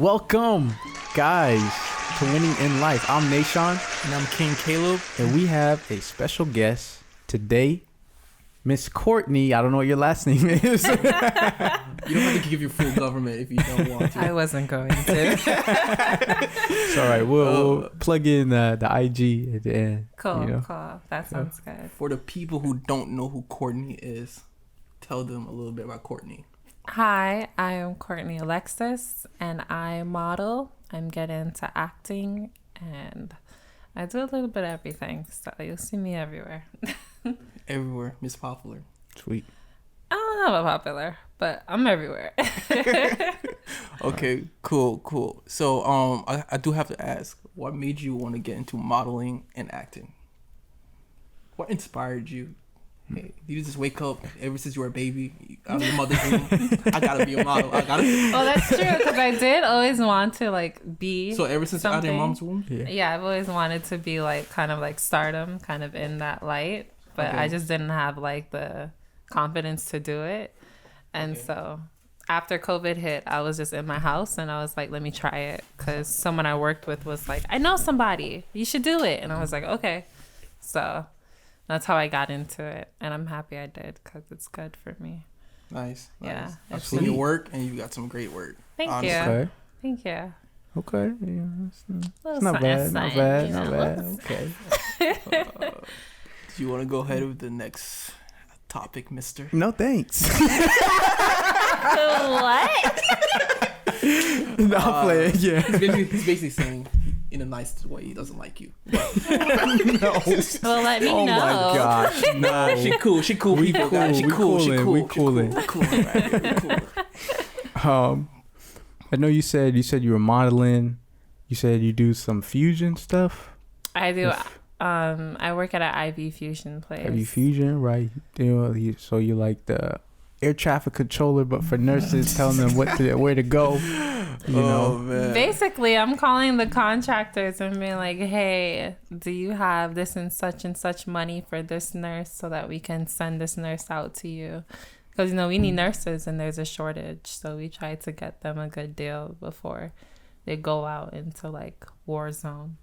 Welcome, guys, to Winning in Life. I'm Nashon. And I'm King Caleb. And we have a special guest today, Miss Courtney. I don't know what your last name is. You don't have to give your full government if you don't want to. I wasn't going to. It's all right. We'll plug in the IG at the end. Cool, you know? cool. That sounds good. For the people who don't know who Courtney is, tell them a little bit about Courtney. Hi, I am Courtney Alexis, and I model. I'm getting into acting, and I do a little bit of everything, so you'll see me everywhere. Everywhere, Miss Popular. Sweet. I don't know about popular, but I'm everywhere. Okay, cool. So, I do have to ask, what made you want to get into modeling and acting? What inspired you? Hey, you just wake up ever since you were a baby out of your mother's womb. I gotta be a model. Well, that's true, because I did always want to be. So ever since something. out of your mom's womb. Yeah, I've always wanted to be kind of stardom, kind of in that light, but Okay. I just didn't have the confidence to do it, and so after COVID hit, I was just in my house and I was like, let me try it, because someone I worked with was like, I know somebody, you should do it, and I was like, okay, so. That's how I got into it, and I'm happy I did because it's good for me. Nice. Yeah, I've it's seen your sweet. work, and you got some great work. Thank honestly. you. Okay. Thank you. Okay. Yeah, it's Little not bad. something, Not bad. you Not know. bad. Okay. Do you want to go ahead with the next topic, mister? No thanks. What? No, I'm playing. Yeah. He's basically saying, in a nice way, he doesn't like you. No. Well, let me Oh know. my gosh. No. She cool. She cool. We people, cool, guys. She we cool. She coolin', cool. we She cool. coolin'. We cool. Right here. We cool. I know you said you were modeling. You said you do some fusion stuff. I do. I work at an IV fusion place. Have you fusion, right? So you're like the air traffic controller, but for nurses, telling them where to go. You know, man. Basically, I'm calling the contractors and being like, hey, do you have this and such money for this nurse so that we can send this nurse out to you? Because, we need nurses and there's a shortage. So we try to get them a good deal before they go out into war zone.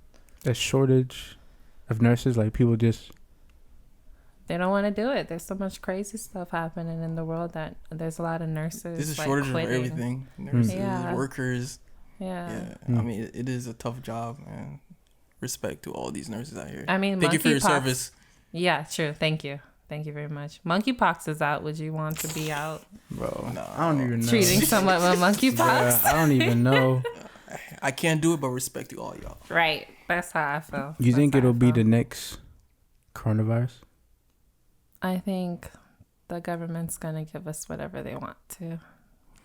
a shortage of nurses, like people just. They don't want to do it. There's so much crazy stuff happening in the world that there's a lot of nurses. There's a shortage of quitting. everything. Nurses, Yeah. workers. Yeah. I mean, it is a tough job, and respect to all these nurses out here. I mean, thank you for your monkeypox- service. Yeah, true. Thank you very much. Monkeypox is out. Would you want to be out Bro, No. I don't even know. treating someone with monkeypox? Yeah, I don't even know. I can't do it, but respect to all y'all. Right. That's how I feel. You think That's how it'll I be feel. the next coronavirus? I think the government's gonna give us whatever they want to,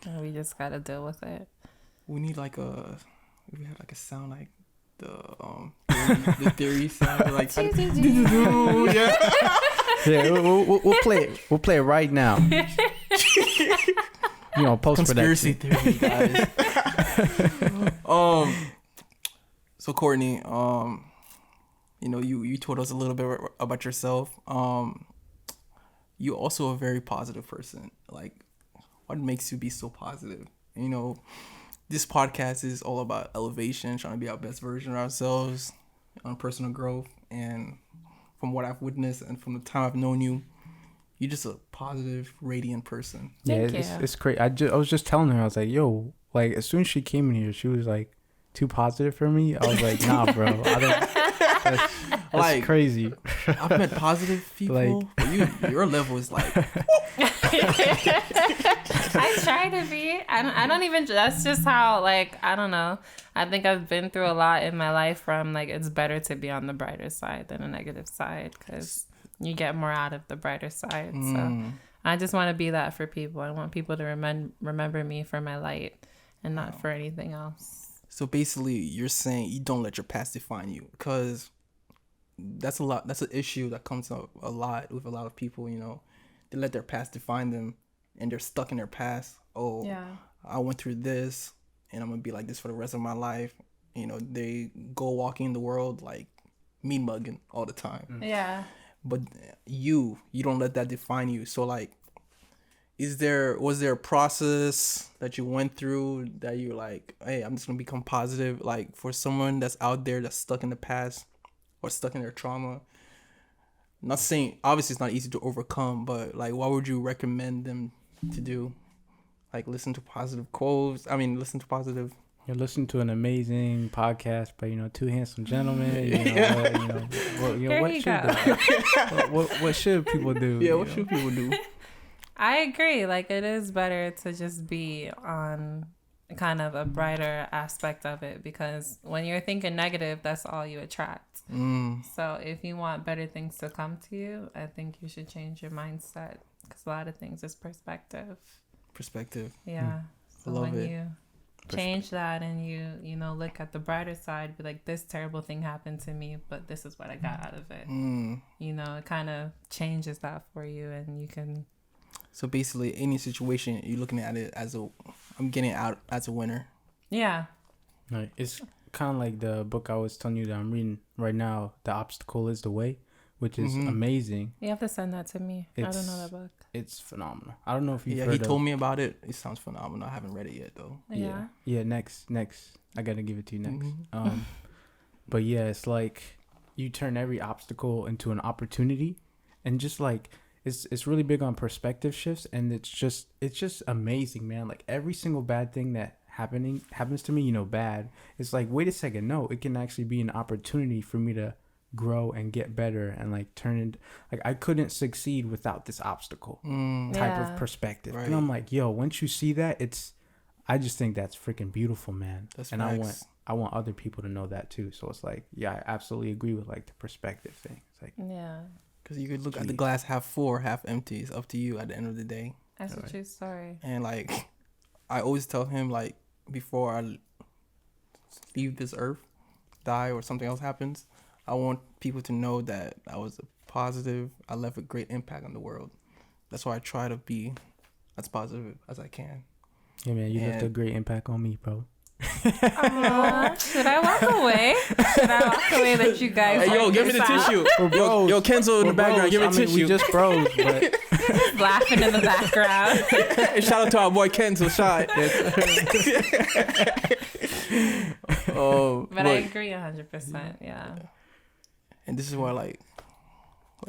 and we just gotta deal with it. We need we had a sound like the theory sound like yeah. Yeah, we'll play it. We'll play it right now. Post Conspiracy production. theory, guys. So Courtney, you told us a little bit about yourself. You're also a very positive person. Like, what makes you be so positive? This podcast is all about elevation, trying to be our best version of ourselves, on personal growth. And from what I've witnessed and from the time I've known you, you're just a positive, radiant person. Yeah, Thank it's you. it's great. I was just telling her, I was like, yo, as soon as she came in here, she was like too positive for me. I was like, nah, bro, I don't. That's crazy. I've met positive people, but your level is like. I try to be. I don't even. That's just how. I don't know. I think I've been through a lot in my life where I'm like, it's better to be on the brighter side than a negative side because you get more out of the brighter side. So I just want to be that for people. I want people to remember me for my light and not for anything else. So basically, you're saying you don't let your past define you, because that's an issue that comes up a lot with a lot of people. They let their past define them, and they're stuck in their past. Oh, Yeah. I went through this, and I'm gonna be like this for the rest of my life. They go walking in the world like mean mugging all the time. Yeah. But you don't let that define you. So was there a process that you went through that you're like, hey, I'm just gonna become positive? Like for someone that's out there that's stuck in the past or stuck in their trauma. Not saying obviously it's not easy to overcome, but like what would you recommend them to do? Like listen to positive quotes. I mean, listen to positive. You're listening to an amazing podcast by two handsome gentlemen. What should people do? Yeah, what should people do? I agree. Like, it is better to just be on kind of a brighter aspect of it, because when you're thinking negative, that's all you attract. So if you want better things to come to you, I think you should change your mindset, because a lot of things is perspective. Yeah. So Love when it. you change that and you look at the brighter side, be like, this terrible thing happened to me, but this is what I got out of it. It kind of changes that for you, and you can. So basically, any situation, you're looking at it as I'm getting out as a winner. Yeah. Right. It's kind of like the book I was telling you that I'm reading right now, The Obstacle is the Way, which is amazing. You have to send that to me. I don't know that book. It's phenomenal. I don't know if you've heard he told me about it. It sounds phenomenal. I haven't read it yet, though. Yeah. Next. I got to give it to you next. But yeah, it's like you turn every obstacle into an opportunity, and just like, it's really big on perspective shifts, and it's just amazing, man. Like every single bad thing that happens to me, bad. It's like, wait a second, no, it can actually be an opportunity for me to grow and get better, and like turn into, like, I couldn't succeed without this obstacle type of perspective. Right. And I'm like, yo, once you see that, I just think that's freaking beautiful, man. That's and facts. I want other people to know that too. So it's like, yeah, I absolutely agree with like the perspective thing. It's like, yeah. Because you could look at the glass half full or half empty. It's up to you at the end of the day. That's a true story. And like, I always tell him, like, before I leave this earth, die, or something else happens, I want people to know that I was a positive. I left a great impact on the world. That's why I try to be as positive as I can. Yeah, man, you left a great impact on me, bro. Should I walk away? That you guys? Hey, yo, give me the tissue. Yo, Kenzo in the background, give me the tissue. We just bros, but laughing in the background. Shout out to our boy Kenzo, shot. But I agree 100%. Yeah. And this is why, like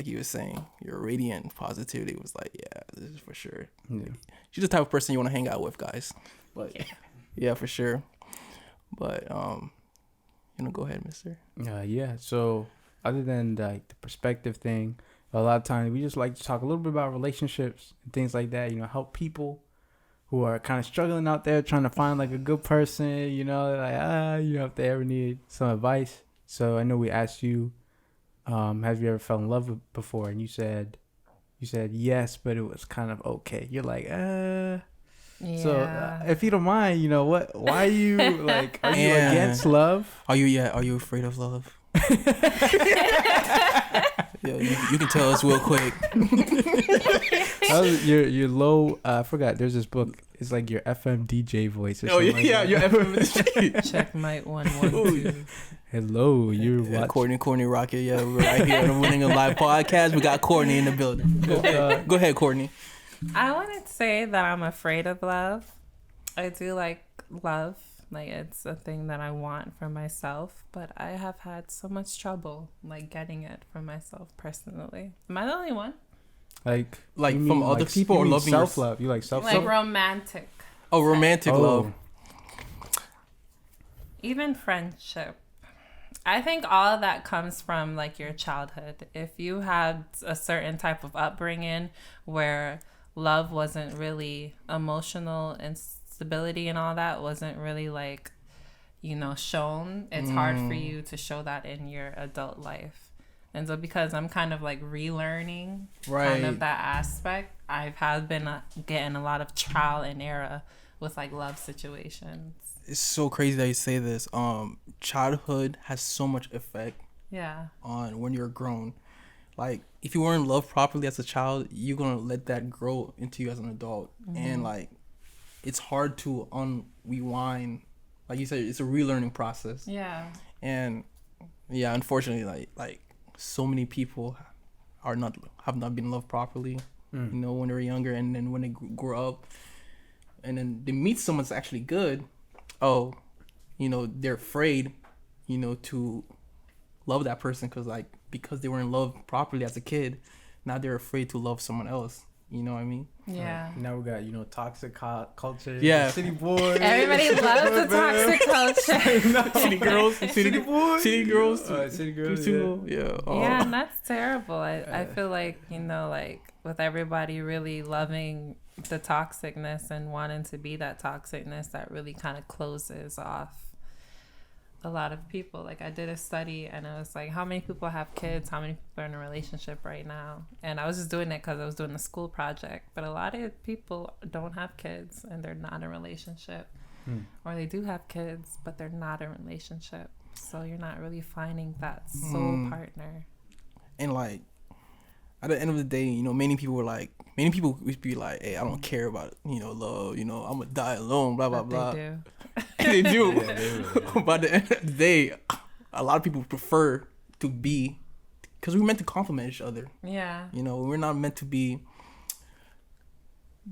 you were saying, your radiant positivity was like, yeah, this is for sure. Yeah. She's the type of person you want to hang out with, guys. But yeah, for sure. But go ahead, mister. Yeah. So other than like the perspective thing, a lot of times we just like to talk a little bit about relationships and things like that. Help people who are kind of struggling out there, trying to find like a good person. If they ever need some advice. So I know we asked you, have you ever fell in love before? And you said yes, but it was kind of okay. You're like, Yeah. So if you don't mind, why are you like, are you against love? Are you afraid of love? Yeah, you can tell us real quick. Your low, I forgot, there's this book, it's like your FM DJ voice or something. Your FM DJ. Check mic 112. Hello, you're watching Courtney Rocket. Yeah, we're right here on the Winning a Live podcast. We got Courtney in the building. Go ahead, Courtney. I wouldn't say that I'm afraid of love. I do like love. Like, it's a thing that I want for myself, but I have had so much trouble like getting it for myself personally. Am I the only one? Like from other people, or loving self-love? You like self-love? Like romantic. Oh, romantic love. Even friendship. I think all of that comes from like your childhood. If you had a certain type of upbringing where love wasn't really emotional, and stability and all that wasn't really like, shown, it's hard for you to show that in your adult life. And so because I'm kind of like relearning kind of that aspect, I've been getting a lot of trial and error with like love situations. It's so crazy that you say this. Childhood has so much effect on when you're grown. Like, if you weren't loved properly as a child, you're gonna let that grow into you as an adult. And like, it's hard to rewind. Like you said, it's a relearning process. Yeah. And unfortunately, like so many people have not been loved properly. You know, when they're younger, and then when they grow up, and then they meet someone that's actually good. Oh, you know, they're afraid, you know, to love that person because they were in love properly as a kid. Now they're afraid to love someone else. You know what I mean? Yeah. Now we got, you know, toxic culture. Yeah. City boys. Everybody loves the toxic culture. City girls. City boys. City girls. City girls. Yeah. Oh. Yeah, and that's terrible. I feel like, you know, like with everybody really loving the toxicness and wanting to be that toxicness, that really kind of closes off a lot of people. Like I did a study and it was like, how many people have kids? How many people are in a relationship right now? And I was just doing it because I was doing the school project. But a lot of people don't have kids and they're not in a relationship. Or they do have kids, but they're not in a relationship. So you're not really finding that soul partner. And like, at the end of the day, you know, many people would be like, hey, I don't care about, you know, love, you know, I'm gonna die alone, blah, blah, But blah. they do. They do. Yeah, they do. But at the end of the day, a lot of people prefer to be, because we're meant to complement each other. Yeah. You know, we're not meant to be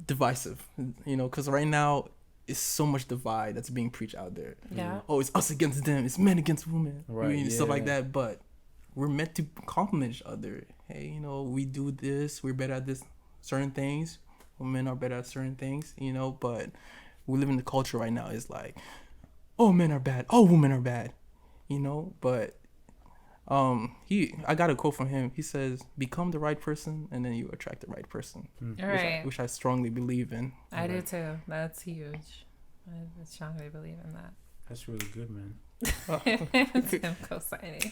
divisive, you know, because right now, it's so much divide that's being preached out there. Yeah. Oh, it's us against them. It's men against women. Right, Stuff like yeah. that. But we're meant to complement each other. Hey, you know, we do this. We're better at this certain things. Women are better at certain things, you know. But we live in the culture right now. It's like, oh, men are bad. Oh, women are bad. You know. But I got a quote from him. He says, "Become the right person, and then you attract the right person." All right. Which I strongly believe in. I do too. That's huge. I strongly believe in that. That's really good, man. Tim co-signing.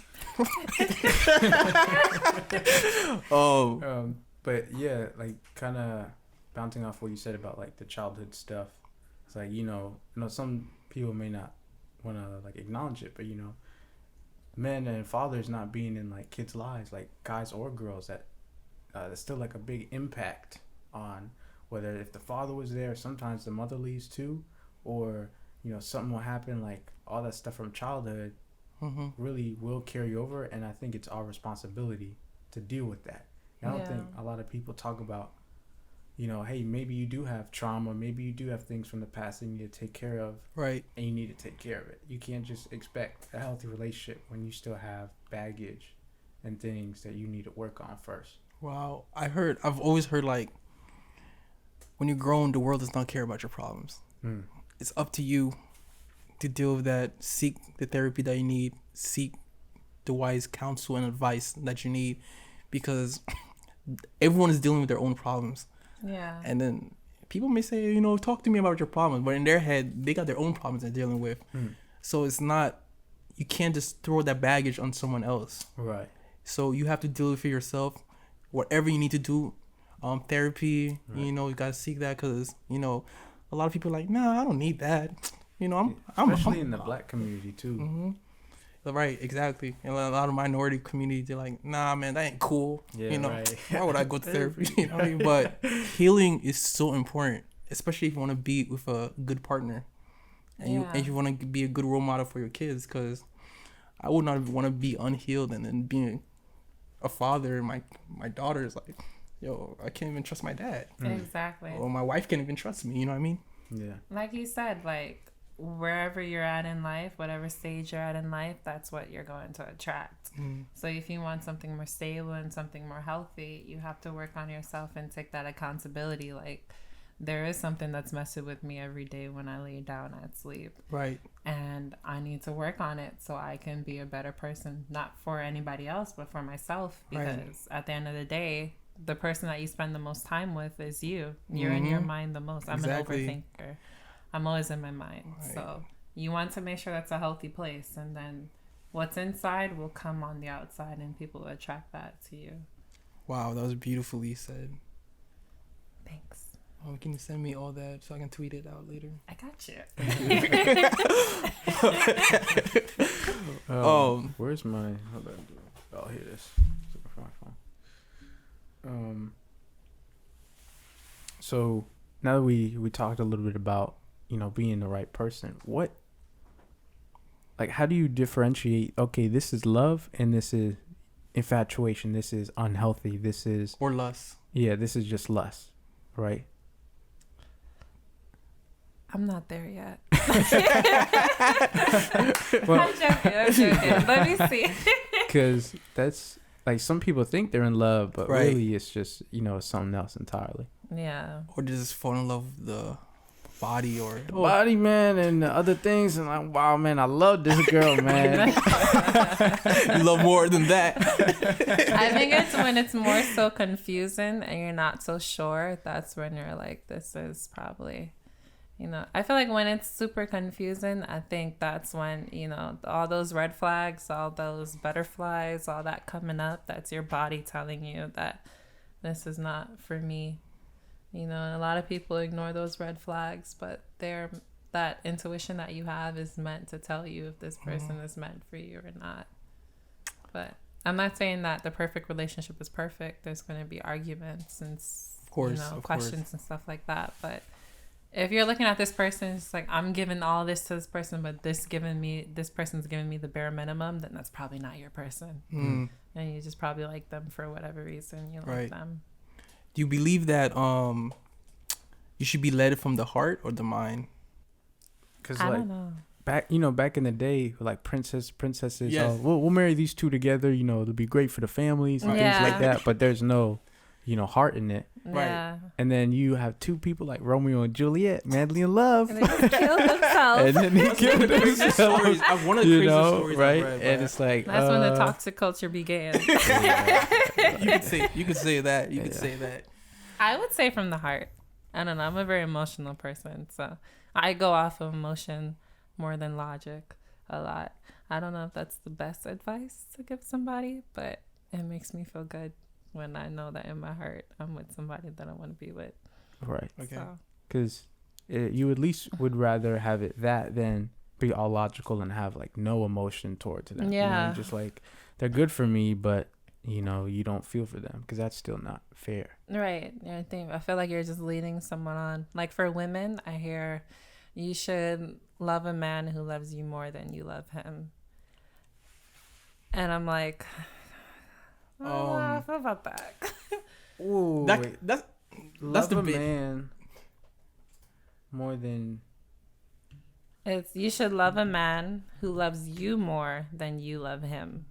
But yeah, like kind of bouncing off what you said about like the childhood stuff. It's like, you know, some people may not want to like acknowledge it, but you know, men and fathers not being in like kids' lives, like guys or girls, that that's still like a big impact on whether if the father was there, sometimes the mother leaves too, or you know, something will happen, like all that stuff from childhood really will carry over. And I think it's our responsibility to deal with that. And I don't think a lot of people talk about, you know, hey, maybe you do have trauma, maybe you do have things from the past that you need to take care of. Right. And you need to take care of it. You can't just expect a healthy relationship when you still have baggage and things that you need to work on first. Wow. I've always heard like, when you're grown, the world does not care about your problems. It's up to you to deal with that. Seek the therapy that you need. Seek the wise counsel and advice that you need, because everyone is dealing with their own problems. Yeah. And then people may say, you know, talk to me about your problems, but in their head, they got their own problems they're dealing with. So it's not, you can't just throw that baggage on someone else. Right. So you have to deal with it yourself. Whatever you need to do, therapy, Right. you know, you gotta seek that, because, you know, a lot of people are like, nah, I don't need that. You know, especially in the black community too. Right, exactly. And a lot of minority communities, they're like, nah, man, that ain't cool. Yeah, you know, right. why would I go to therapy? You know what I mean? But healing is so important, especially if you want to be with a good partner, and you want to be a good role model for your kids. Because I would not want to be unhealed and then being a father. And my daughter is like, yo, I can't even trust my dad. Exactly. Or my wife can't even trust me. You know what I mean? Yeah. Like you said, like wherever you're at in life, whatever stage you're at in life, that's what you're going to attract. So if you want something more stable and something more healthy, you have to work on yourself and take that accountability. Like there is something that's messing with me every day when I lay down at sleep. Right. And I need to work on it so I can be a better person, not for anybody else, but for myself. Because at the end of the day, the person that you spend the most time with is you. You're in your mind the most. I'm Exactly. an overthinker. I'm always in my mind. Right. So you want to make sure that's a healthy place. And then what's inside will come on the outside and people will attract that to you. Wow, that was beautifully said. Thanks. Can you send me all that so I can tweet it out later? I got you. Where's my... Hold on. Oh, here it is. My phone. So now that we talked a little bit about, you know, being the right person, how do you differentiate, okay, this is love and this is infatuation, this is unhealthy, this is... Or lust. yeah, this is just lust, right? I'm not there yet. Well, I'm joking. Let me see. because that's like some people think they're in love, but Right. really it's just, you know, something else entirely. Yeah. Or just fall in love with the body or Body, man, and the other things, and like, wow, man, I love this girl, man. you love more than that. I think it's when it's more so confusing and you're not so sure. That's when you're like, this is probably, you know. I feel like when it's super confusing, I think that's when, you know, all those red flags, all those butterflies, all that coming up, that's your body telling you that this is not for me. You know, and a lot of people ignore those red flags, but that intuition that you have is meant to tell you if this person is meant for you or not. But I'm not saying that the perfect relationship is perfect. There's going to be arguments and questions and stuff like that. But if you're looking at this person, it's like, I'm giving all this to this person, but this person's giving me the bare minimum, then that's probably not your person. And you just probably like them for whatever reason you like them. Do you believe that you should be led from the heart or the mind? Because I like don't know. back in the day, like princesses, Yes. we'll marry these two together. You know, it'll be great for the families and Yeah. things like that. But there's no, you know, heart in it. Right. Yeah. And then you have two people like Romeo and Juliet, madly in love, And they just kill themselves. and then they kill One of the craziest themselves. stories. One of the You craziest know, stories right? I've read, And but it's like That's when the toxic culture began. you could say that. You could say that. I would say from the heart. I don't know. I'm a very emotional person, so I go off of emotion more than logic a lot. I don't know if that's the best advice to give somebody, but it makes me feel good when I know that in my heart I'm with somebody that I want to be with. right, Okay. So, because you at least would rather have it that than be all logical and have like no emotion towards them. You know, Yeah. you're just like, they're good for me, but you know, you don't feel for them because that's still not fair. right. Yeah, I feel like you're just leading someone on. Like for women, I hear you should love a man who loves you more than you love him. And I'm like, I don't know how I feel about that. Ooh, That's love the a bit. man more than It's you should love a man who loves you more than you love him.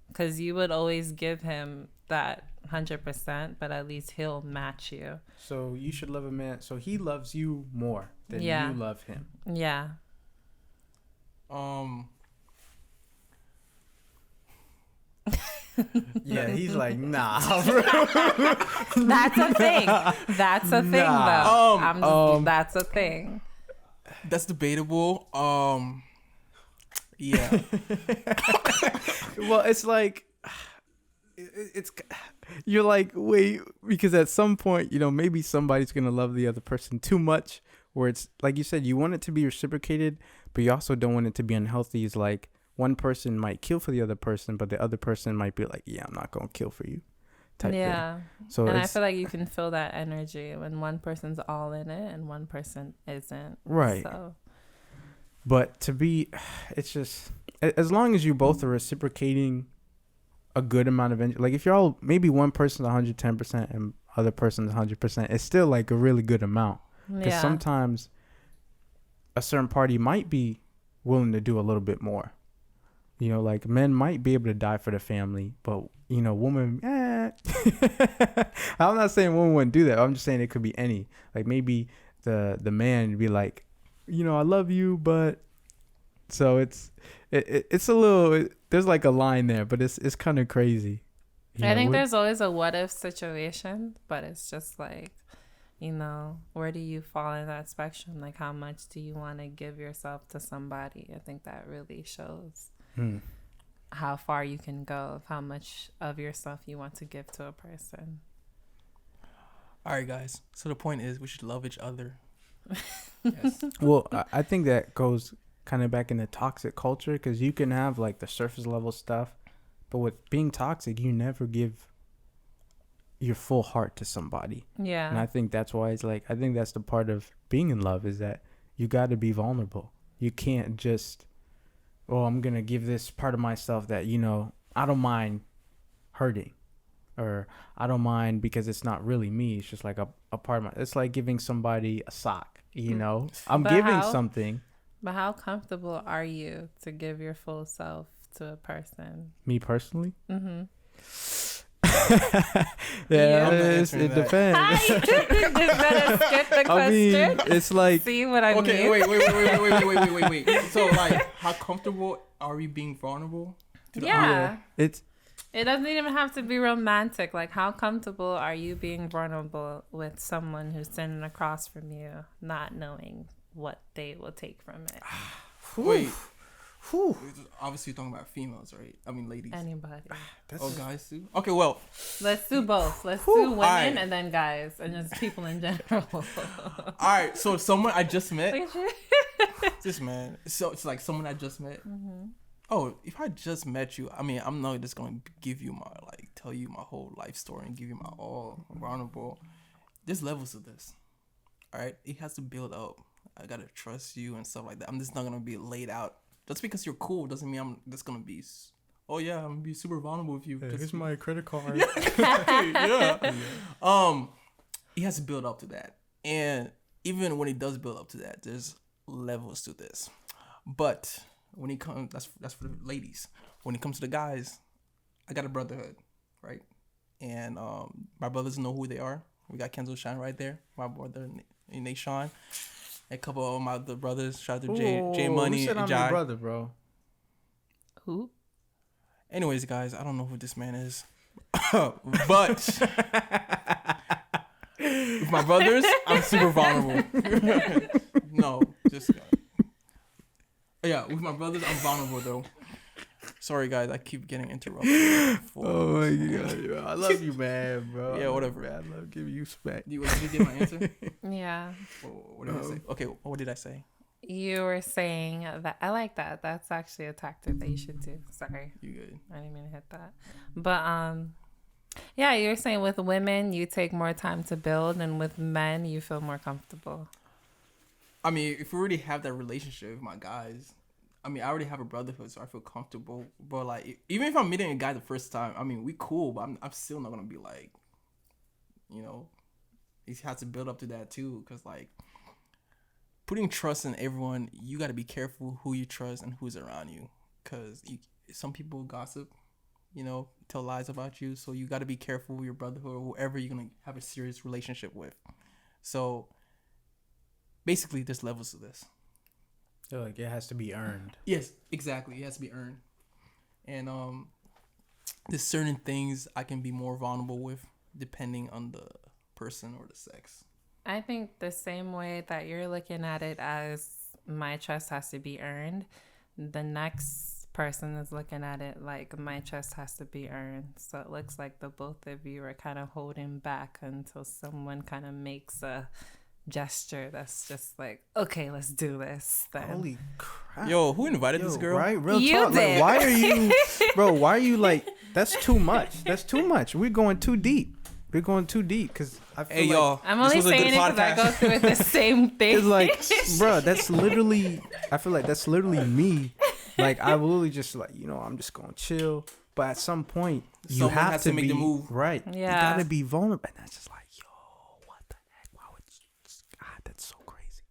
Because you would always give him that 100%, but at least he'll match you. so you should love a man so he loves you more than Yeah. you love him. Yeah. Yeah, he's like, nah. That's a thing. That's a thing, Nah. though. That's a thing. That's debatable. Yeah. Well, it's like it's you're like, wait, because at some point, you know, maybe somebody's gonna love the other person too much, where it's like you said, you want it to be reciprocated, but you also don't want it to be unhealthy. It's like one person might kill for the other person, but the other person might be like, yeah, I'm not gonna kill for you, type Yeah. thing. So And I it's feel like you can feel that energy when one person's all in it and one person isn't. right. So, But to be, it's just as long as you both are reciprocating a good amount of energy. Like if you're all maybe one person's 110% and other person's 100%, it's still like a really good amount. Because yeah. sometimes a certain party might be willing to do a little bit more. You know, like men might be able to die for the family, but you know, women. I'm not saying women wouldn't do that. I'm just saying it could be any. Like maybe the man would be like, you know, I love you, but so it's a little. There's like a line there, but it's kind of crazy. I think there's always a what if situation, but it's just like, you know, where do you fall in that spectrum? Like, how much do you want to give yourself to somebody? I think that really shows how far you can go, of how much of yourself you want to give to a person. All right, guys. So the point is, we should love each other. Yes. Well, I think that goes kind of back into toxic culture, because you can have like the surface level stuff, but with being toxic, you never give your full heart to somebody. Yeah. And I think that's why it's like, I think that's the part of being in love, is that you got to be vulnerable. You can't just, oh, I'm going to give this part of myself that, you know, I don't mind hurting, or I don't mind because it's not really me. It's just like a part of my. It's like giving somebody a sock. You know, I'm But giving how? something. But how comfortable are you to give your full self to a person? Me personally. Mm-hmm. Yeah, I'm not it answering that. depends. You just better skip the I mean, question. it's like See what I Okay, mean? wait. So, like, how comfortable are we being vulnerable? Yeah. it's It doesn't even have to be romantic. Like, how comfortable are you being vulnerable with someone who's sitting across from you, not knowing what they will take from it? Wait. Obviously, you're talking about females, right? I mean, ladies. Anybody. Oh, guys too? Okay, well. Let's do both. Let's do women Alright. and then guys and just people in general. All right, so someone I just met. Look at you. This man. So it's like someone I just met. Oh, if I just met you, I mean, I'm not just gonna give you my tell you my whole life story and give you my all vulnerable. There's levels of this. All right, it has to build up. I gotta trust you and stuff like that. I'm just not gonna be laid out. Just because you're cool doesn't mean I'm just gonna be. Oh yeah, I'm gonna be super vulnerable with you. here's my credit card. Yeah. It has to build up to that, and even when it does build up to that, there's levels to this. But when it comes, that's for the ladies. When it comes to the guys, I got a brotherhood, right? And my brothers know who they are. We got Kenzo Shine right there, my brother Nate Sean. A couple of my other brothers, shout out to J Money, Who said I'm Jai. your brother, bro? Who? Anyways, guys, I don't know who this man is, but with my brothers, I'm super vulnerable. No, just yeah, with my brothers, I'm vulnerable though. Sorry, guys, I keep getting interrupted. Oh my god, I love you, man, bro. Yeah, whatever. Man, I love giving you respect. Did you get my answer? Yeah. What did I say? Okay, what did I say? You were saying that I like that. That's actually a tactic that you should do. Sorry. You good? I didn't mean to hit that. But yeah, you were saying with women you take more time to build and with men you feel more comfortable. I mean, if we already have that relationship with my guys, I mean, I already have a brotherhood, so I feel comfortable. But like, even if I'm meeting a guy the first time, I mean, we cool, but I'm still not gonna be like, you know, it has to build up to that too, because like, putting trust in everyone, you got to be careful who you trust and who's around you, because some people gossip, you know, tell lies about you, so you got to be careful with your brotherhood or whoever you're gonna have a serious relationship with. So basically, there's levels to this. So like it has to be earned. Yes, exactly. It has to be earned. And there's certain things I can be more vulnerable with depending on the person or the sex. I think the same way that you're looking at it as my trust has to be earned, the next person is looking at it like my trust has to be earned. So it looks like the both of you are kind of holding back until someone kind of makes a gesture that's just like, okay, let's do this then. Holy crap. Yo, who invited this girl? Right? Real You talk. did. Like, why are you, bro? Why are you like? That's too much. That's too much. We're going too deep. We're going too deep because I feel Hey, like y'all. I'm this only was a good saying it because I go podcast. through it the same thing. it's like, bro, that's literally. I feel like that's literally me. Like I literally just like I'm just going to chill. But at some point, you Someone have has to to make be the move. right. Yeah. You gotta be vulnerable, and that's just like, yo, what the heck? Why would you? God, that's so crazy.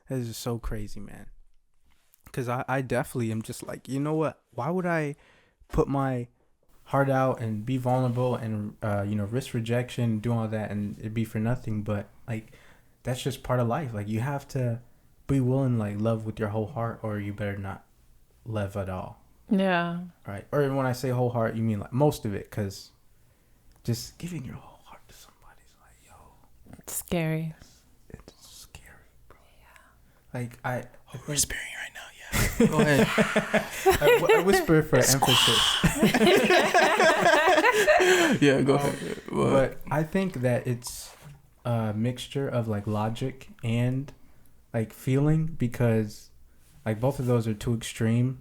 That is just so crazy, man. Because I definitely am just like, you know what? Why would I put my heart out and be vulnerable and risk rejection, do all that, and it'd be for nothing? But like, that's just part of life. Like, you have to be willing, like, love with your whole heart, or you better not love at all. Yeah. Right. Or when I say whole heart, you mean like most of it, because just giving your whole heart to somebody is like, yo, It's scary. it's scary, bro. Yeah. Like We're whispering right now, yeah. Go ahead. I whisper for emphasis. Yeah, go ahead. But I think that it's a mixture of like logic and like feeling, because like both of those are too extreme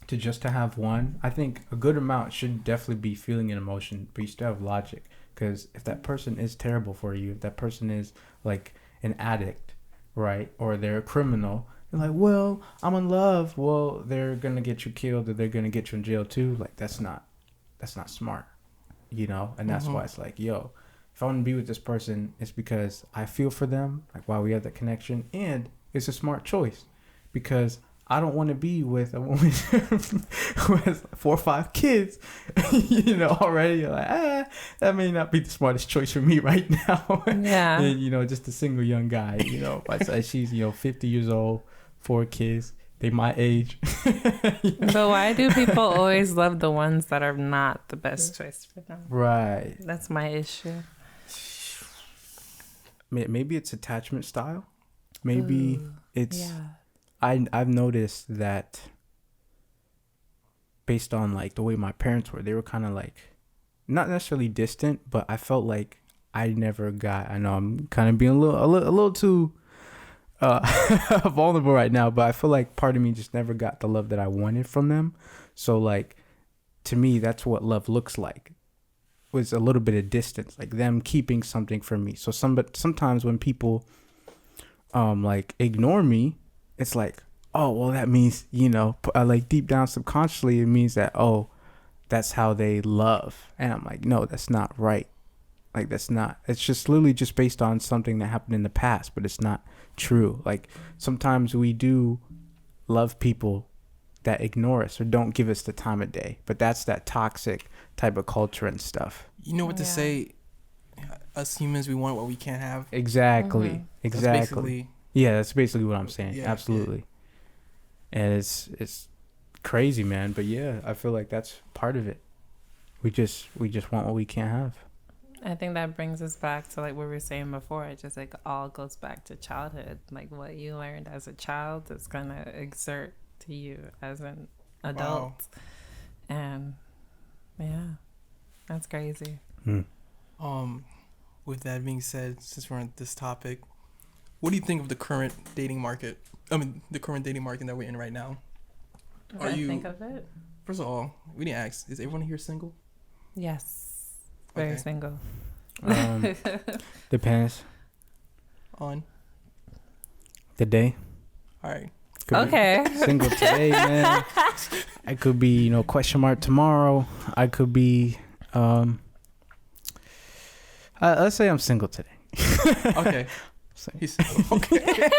to have one. I think a good amount should definitely be feeling and emotion, but you still have logic. Because if that person is terrible for you, if that person is like an addict, right, or they're a criminal, you're like, well, I'm in love. Well, they're gonna get you killed, or they're gonna get you in jail too. Like that's not smart. you know, and that's why it's like, yo, if I want to be with this person, it's because I feel for them, like why we have that connection, and it's a smart choice because I don't want to be with a woman who has 4 or 5 kids, you know, already. You're like, that may not be the smartest choice for me right now. Yeah. And, you know, just a single young guy, you know, if I say she's, you know, 50 years old, 4 kids, they my age. But why do people always love the ones that are not the best choice for them? Right. That's my issue. Maybe it's attachment style. Maybe it's... Yeah. I've noticed that based on like the way my parents were, they were kind of like not necessarily distant, but I felt like I never got. I know I'm kind of being a little too vulnerable right now, but I feel like part of me just never got the love that I wanted from them. So like to me, that's what love looks like. Was a little bit of distance, like them keeping something from me. So sometimes when people like ignore me, it's like, oh, well, that means, you know, like deep down subconsciously, it means that, oh, that's how they love. And I'm like, no, that's not right. Like, that's not. It's just literally just based on something that happened in the past, but it's not true. Like, sometimes we do love people that ignore us or don't give us the time of day. But that's that toxic type of culture and stuff. You know what to say? Us humans, we want what we can't have. Exactly. Exactly. That's That's basically what I'm saying. Yeah, Absolutely. Yeah. And it's crazy, man. But yeah, I feel like that's part of it. We just want what we can't have. I think that brings us back to like what we were saying before. It just like all goes back to childhood. Like what you learned as a child is gonna exert to you as an adult. Wow. And yeah, that's crazy. With that being said, since we're on this topic, what do you think of the current dating market? I mean, the current dating market that we're in right now. What do you think of it? First of all, we didn't ask. Is everyone here single? Yes, very single. Depends on the day. All right. Okay. Single today, man. I could be, you know, question mark tomorrow. I could be. Let's say I'm single today. Okay. He's okay.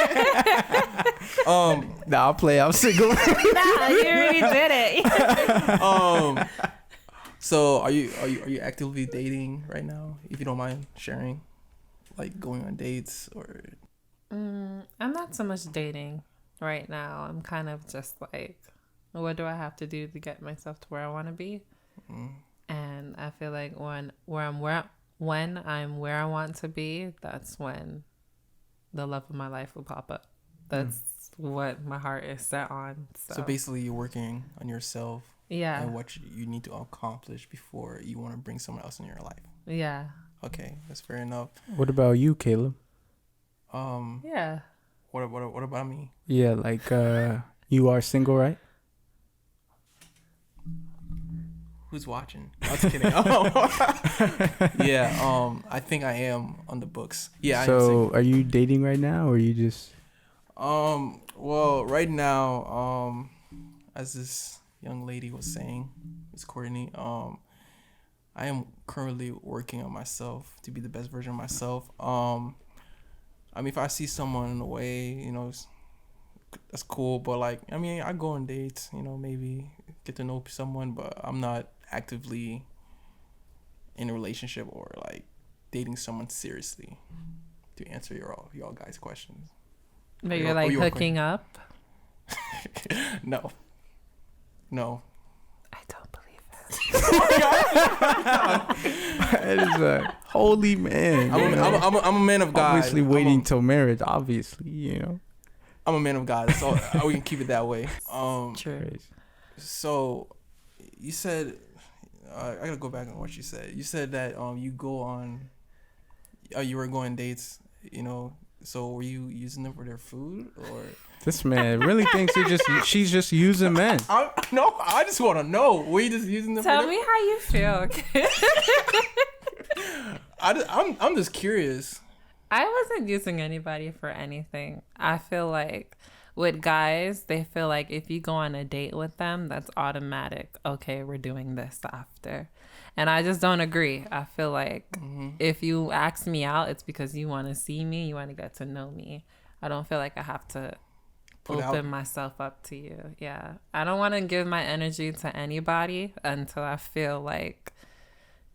Nah, I'll play. I'm single. Nah, you already did it. So are you actively dating right now? If you don't mind sharing, like going on dates or. I'm not so much dating right now. I'm kind of just like, what do I have to do to get myself to where I want to be? And I feel like when I'm where I want to be, that's when the love of my life will pop up. That's what my heart is set on. So basically you're working on yourself. Yeah. And what you need to accomplish before you want to bring someone else in your life. Yeah. Okay, that's fair enough. What about you, Caleb? Yeah. What about me? Yeah, like you are single, right? Who's watching? I was kidding. Yeah, I think I am on the books. Yeah. So are you dating right now, or are you just? Well, right now, as this young lady was saying, Miss Courtney, I am currently working on myself to be the best version of myself. I mean, if I see someone in the way, you know, that's cool. But like, I mean, I go on dates, you know, maybe get to know someone, but I'm not actively in a relationship or like dating someone seriously. To answer y'all guys' questions. But you're like hooking up? No. I don't believe that. That is a holy man. I'm a man of God. Obviously waiting till marriage, obviously, you know. I'm a man of God, so we can keep it that way. True. So you said I gotta go back on what you said. You said that you go on you were going dates, you know. So were you using them for their food or? This man really thinks she's just using men. No, I just want to know. Were you just using them? Tell me how you feel. I'm just curious. I wasn't using anybody for anything. I feel like with guys, they feel like if you go on a date with them, that's automatic. Okay, we're doing this after. And I just don't agree. I feel like if you ask me out, it's because you want to see me, you want to get to know me. I don't feel like I have to open myself up to you. Yeah. I don't want to give my energy to anybody until I feel like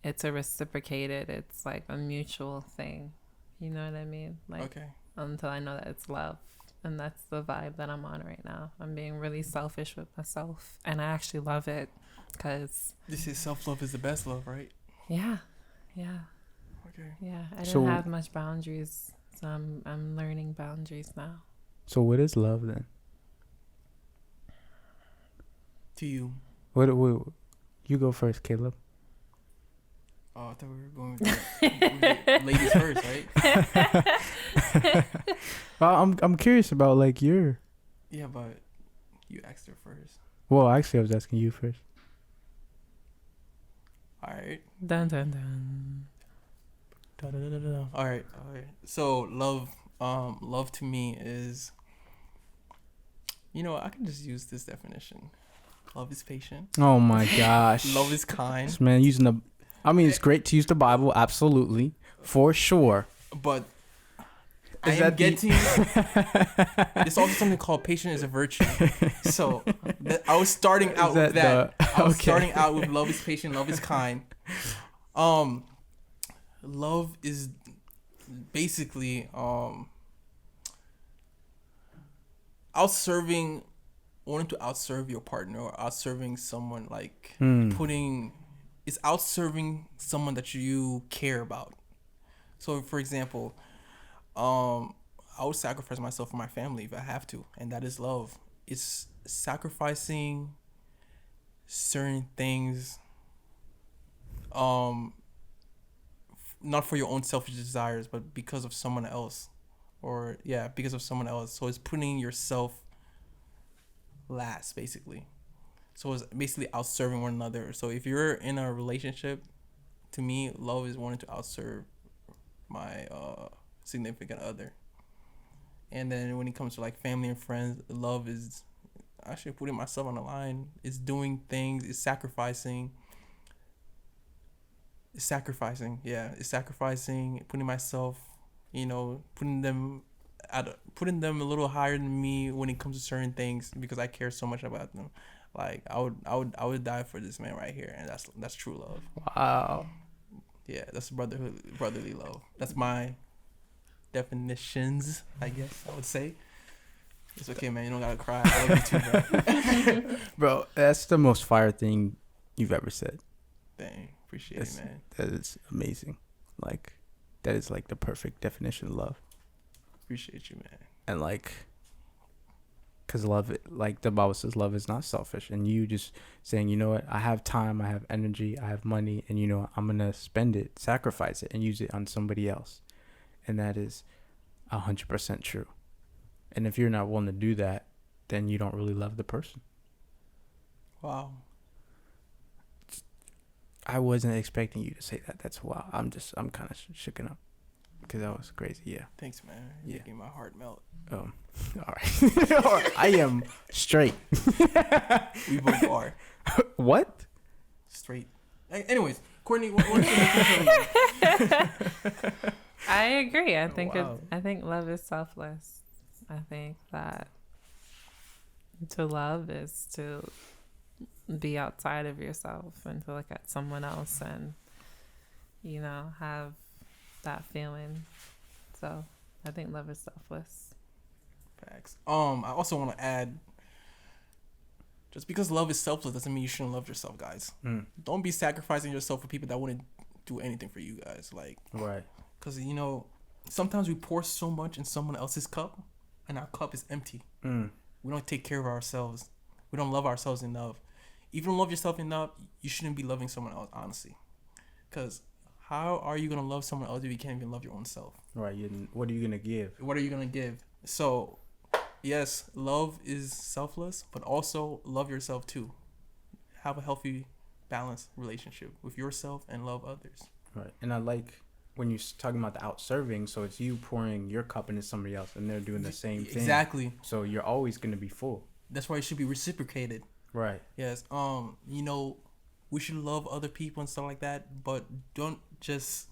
it's a reciprocated, it's like a mutual thing. You know what I mean? Like, until I know that it's love. And that's the vibe that I'm on right now. I'm being really selfish with myself. And I actually love it because... This is self-love is the best love, right? Yeah. Yeah. Okay. Yeah. I didn't have much boundaries. So I'm learning boundaries now. So what is love then? To you. What you go first, Caleb. Oh, I thought we were going with ladies first, right? Well, I'm curious about like your... Yeah, but you asked her first. Well, actually, I was asking you first. All right. Dun dun dun. All right. So love to me is, I can just use this definition. Love is patient. Oh my gosh. Love is kind. This man using the... I mean, it's great to use the Bible, absolutely, for sure. But there's also something called patience is a virtue. So I was starting out with that. I was starting out with love is patient, love is kind. Love is basically wanting to outserve your partner or outserving someone, like it's outserving someone that you care about. So, for example, I would sacrifice myself for my family if I have to, and that is love. It's sacrificing certain things, not for your own selfish desires, but because of someone else, because of someone else. So it's putting yourself last, basically. So it's basically outserving one another. So if you're in a relationship, to me, love is wanting to outserve my significant other. And then when it comes to like family and friends, love is actually putting myself on the line. It's doing things. It's sacrificing. It's sacrificing. Putting myself, putting them a little higher than me when it comes to certain things because I care so much about them. Like I would die for this man right here, and that's true love. Wow. Yeah, that's brotherly love. That's my definitions, I guess I would say. It's okay, man. You don't gotta cry. I love you too, bro. Bro, that's the most fire thing you've ever said. Dang, appreciate it, man. That is amazing. Like, that is like the perfect definition of love. Appreciate you, man. And like, because love, like the Bible says, love is not selfish. And you just saying, you know what, I have time, I have energy, I have money, and I'm going to spend it, sacrifice it, and use it on somebody else. And that is 100% true. And if you're not willing to do that, then you don't really love the person. Wow. I wasn't expecting you to say that. That's wow. I'm kind of shooken up. Because that was crazy, yeah. Thanks, man. You're making my heart melt. All right. I am straight. We both are. What? Straight. Anyways, Courtney, what's your I agree. I think I think love is selfless. I think that to love is to be outside of yourself and to look at someone else and have that feeling. So I think love is selfless. Facts. I also want to add, just because love is selfless doesn't mean you shouldn't love yourself, guys. Don't be sacrificing yourself for people that wouldn't do anything for you guys. Like, right. Because sometimes we pour so much in someone else's cup and our cup is empty. We don't take care of ourselves. We don't love ourselves enough. If you don't love yourself enough, you shouldn't be loving someone else, honestly. Because how are you going to love someone else if you can't even love your own self? Right. What are you going to give? What are you going to give? So, yes, love is selfless, but also love yourself too. Have a healthy, balanced relationship with yourself and love others. Right. And I like when you're talking about the outserving, so it's you pouring your cup into somebody else and they're doing the same thing. Exactly. So you're always going to be full. That's why it should be reciprocated. Right. Yes. We we should love other people and stuff like that, but don't just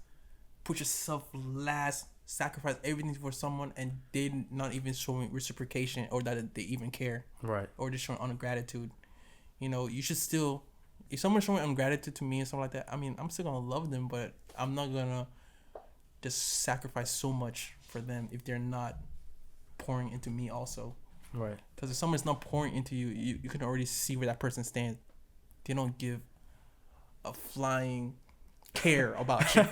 put yourself last, sacrifice everything for someone, and they not even showing reciprocation or that they even care, Right. or just showing ungratitude. You know, you should still, if someone's showing ungratitude to me and something like that, I mean, I'm still gonna love them, but I'm not gonna just sacrifice so much for them if they're not pouring into me also. Right. Because if someone's not pouring into you, you can already see where that person stands. They don't give a flying care about you.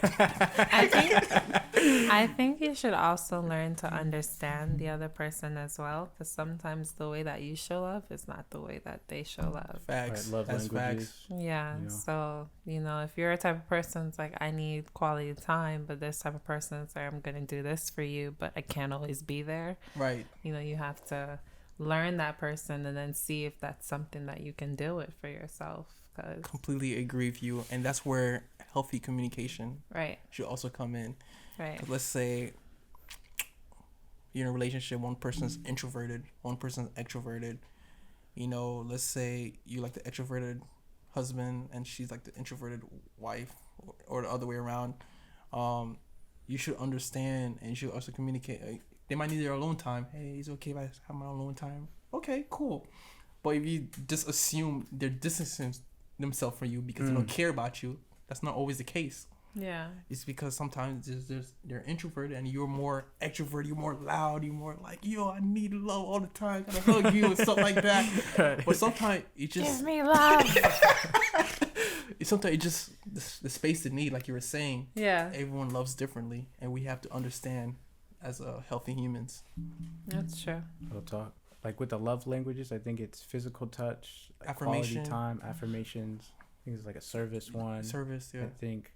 I think you should also learn to understand the other person as well, because sometimes the way that you show love is not the way that they show love. Facts. Right. Love That's languages. facts. Yeah. You know. So, if you're a type of person that's like, I need quality time, but this type of person is like, I'm going to do this for you, but I can't always be there. Right. You have to learn that person and then see if that's something that you can deal with for yourself. Completely agree with you. And that's where healthy communication Right. should also come in. Right. 'Cause let's say you're in a relationship, one person's introverted, one person's extroverted. Let's say you like the extroverted husband and she's like the introverted wife, or the other way around. You should understand, and you should also communicate. They might need their alone time. Hey, it's okay if I have my alone time. Okay, cool. But if you just assume they're distancing themselves from you because they don't care about you, that's not always the case. Yeah. It's because sometimes they're introverted and you're more extroverted, you're more loud, you're more like, yo, I need love all the time, gotta hug you and stuff like that. But sometimes it just Give me love. sometimes it just the space they need, like you were saying. Yeah. Everyone loves differently, and we have to understand as healthy humans. That's true. Real talk. Like with the love languages, I think it's physical touch, like Affirmation. quality time, affirmations. I think it's like a service one. Service, yeah. I think.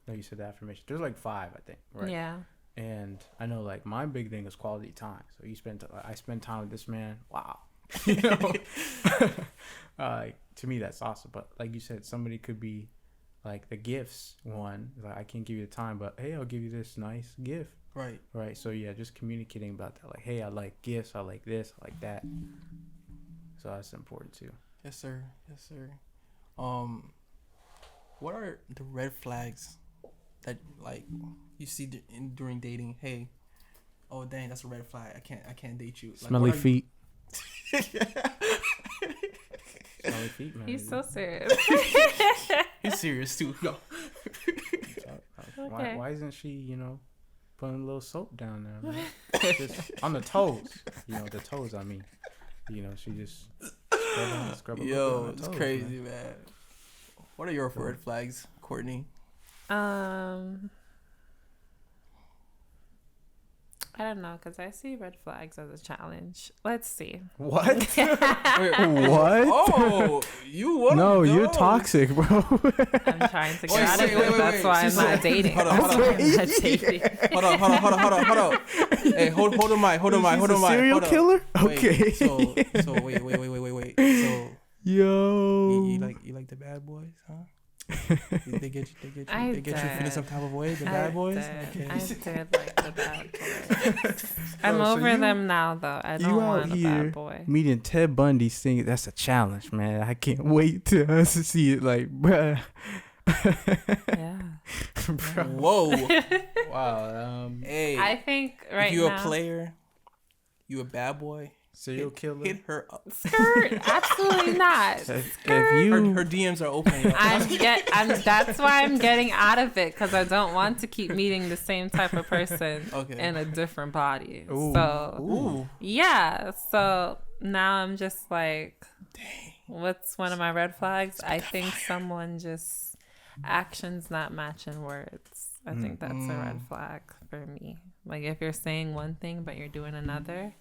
No, you said the affirmation. There's like 5, I think. Right. Yeah. And I know like my big thing is quality time. So I spend time with this man. Wow. To me that's awesome. But like you said, somebody could be like the gifts one. Like I can't give you the time, but hey, I'll give you this nice gift. Right. Right. So yeah, just communicating about that. Like, hey, I like gifts. I like this. I like that. So that's important too. Yes, sir. Yes, sir. What are the red flags that like you see during dating? Hey, oh dang, that's a red flag. I can't date you. Like, Smelly feet. Smelly feet, man. He's so serious. He's serious too. No. Okay. Why isn't she, putting a little soap down there, man? Just on the toes. The toes, I mean. She just scrub Yo, it's crazy, man. What are your red flags, Courtney? I don't know, because I see red flags as a challenge. Let's see. What? Wait, what? Oh, you want? No, you're toxic, bro. I'm trying to get out of it. That's why I'm not dating. Hold on. Hold on. Hey, hold the mic. Hold the mic. Serial killer? Okay. So wait. So yo, you like the bad boys, huh? They get you feeling some type of way, the bad boys. Okay. I did like the bad boys. I'm over them now, though. I don't want a bad boy. Meeting Ted Bundy singing, that's a challenge, man. I can't wait to us to see it, like, bruh. Yeah. Bro. Whoa. Wow. Hey. I think right now. If you're a player, you a bad boy. Serial killer. Hit her up. Skirt. Absolutely not. If you her DMs are open. That's why I'm getting out of it, because I don't want to keep meeting the same type of person in a different body. Ooh. So yeah. So now I'm just like, dang. What's one of my red flags? I think someone just actions not matching words. I think that's a red flag for me. Like if you're saying one thing but you're doing another,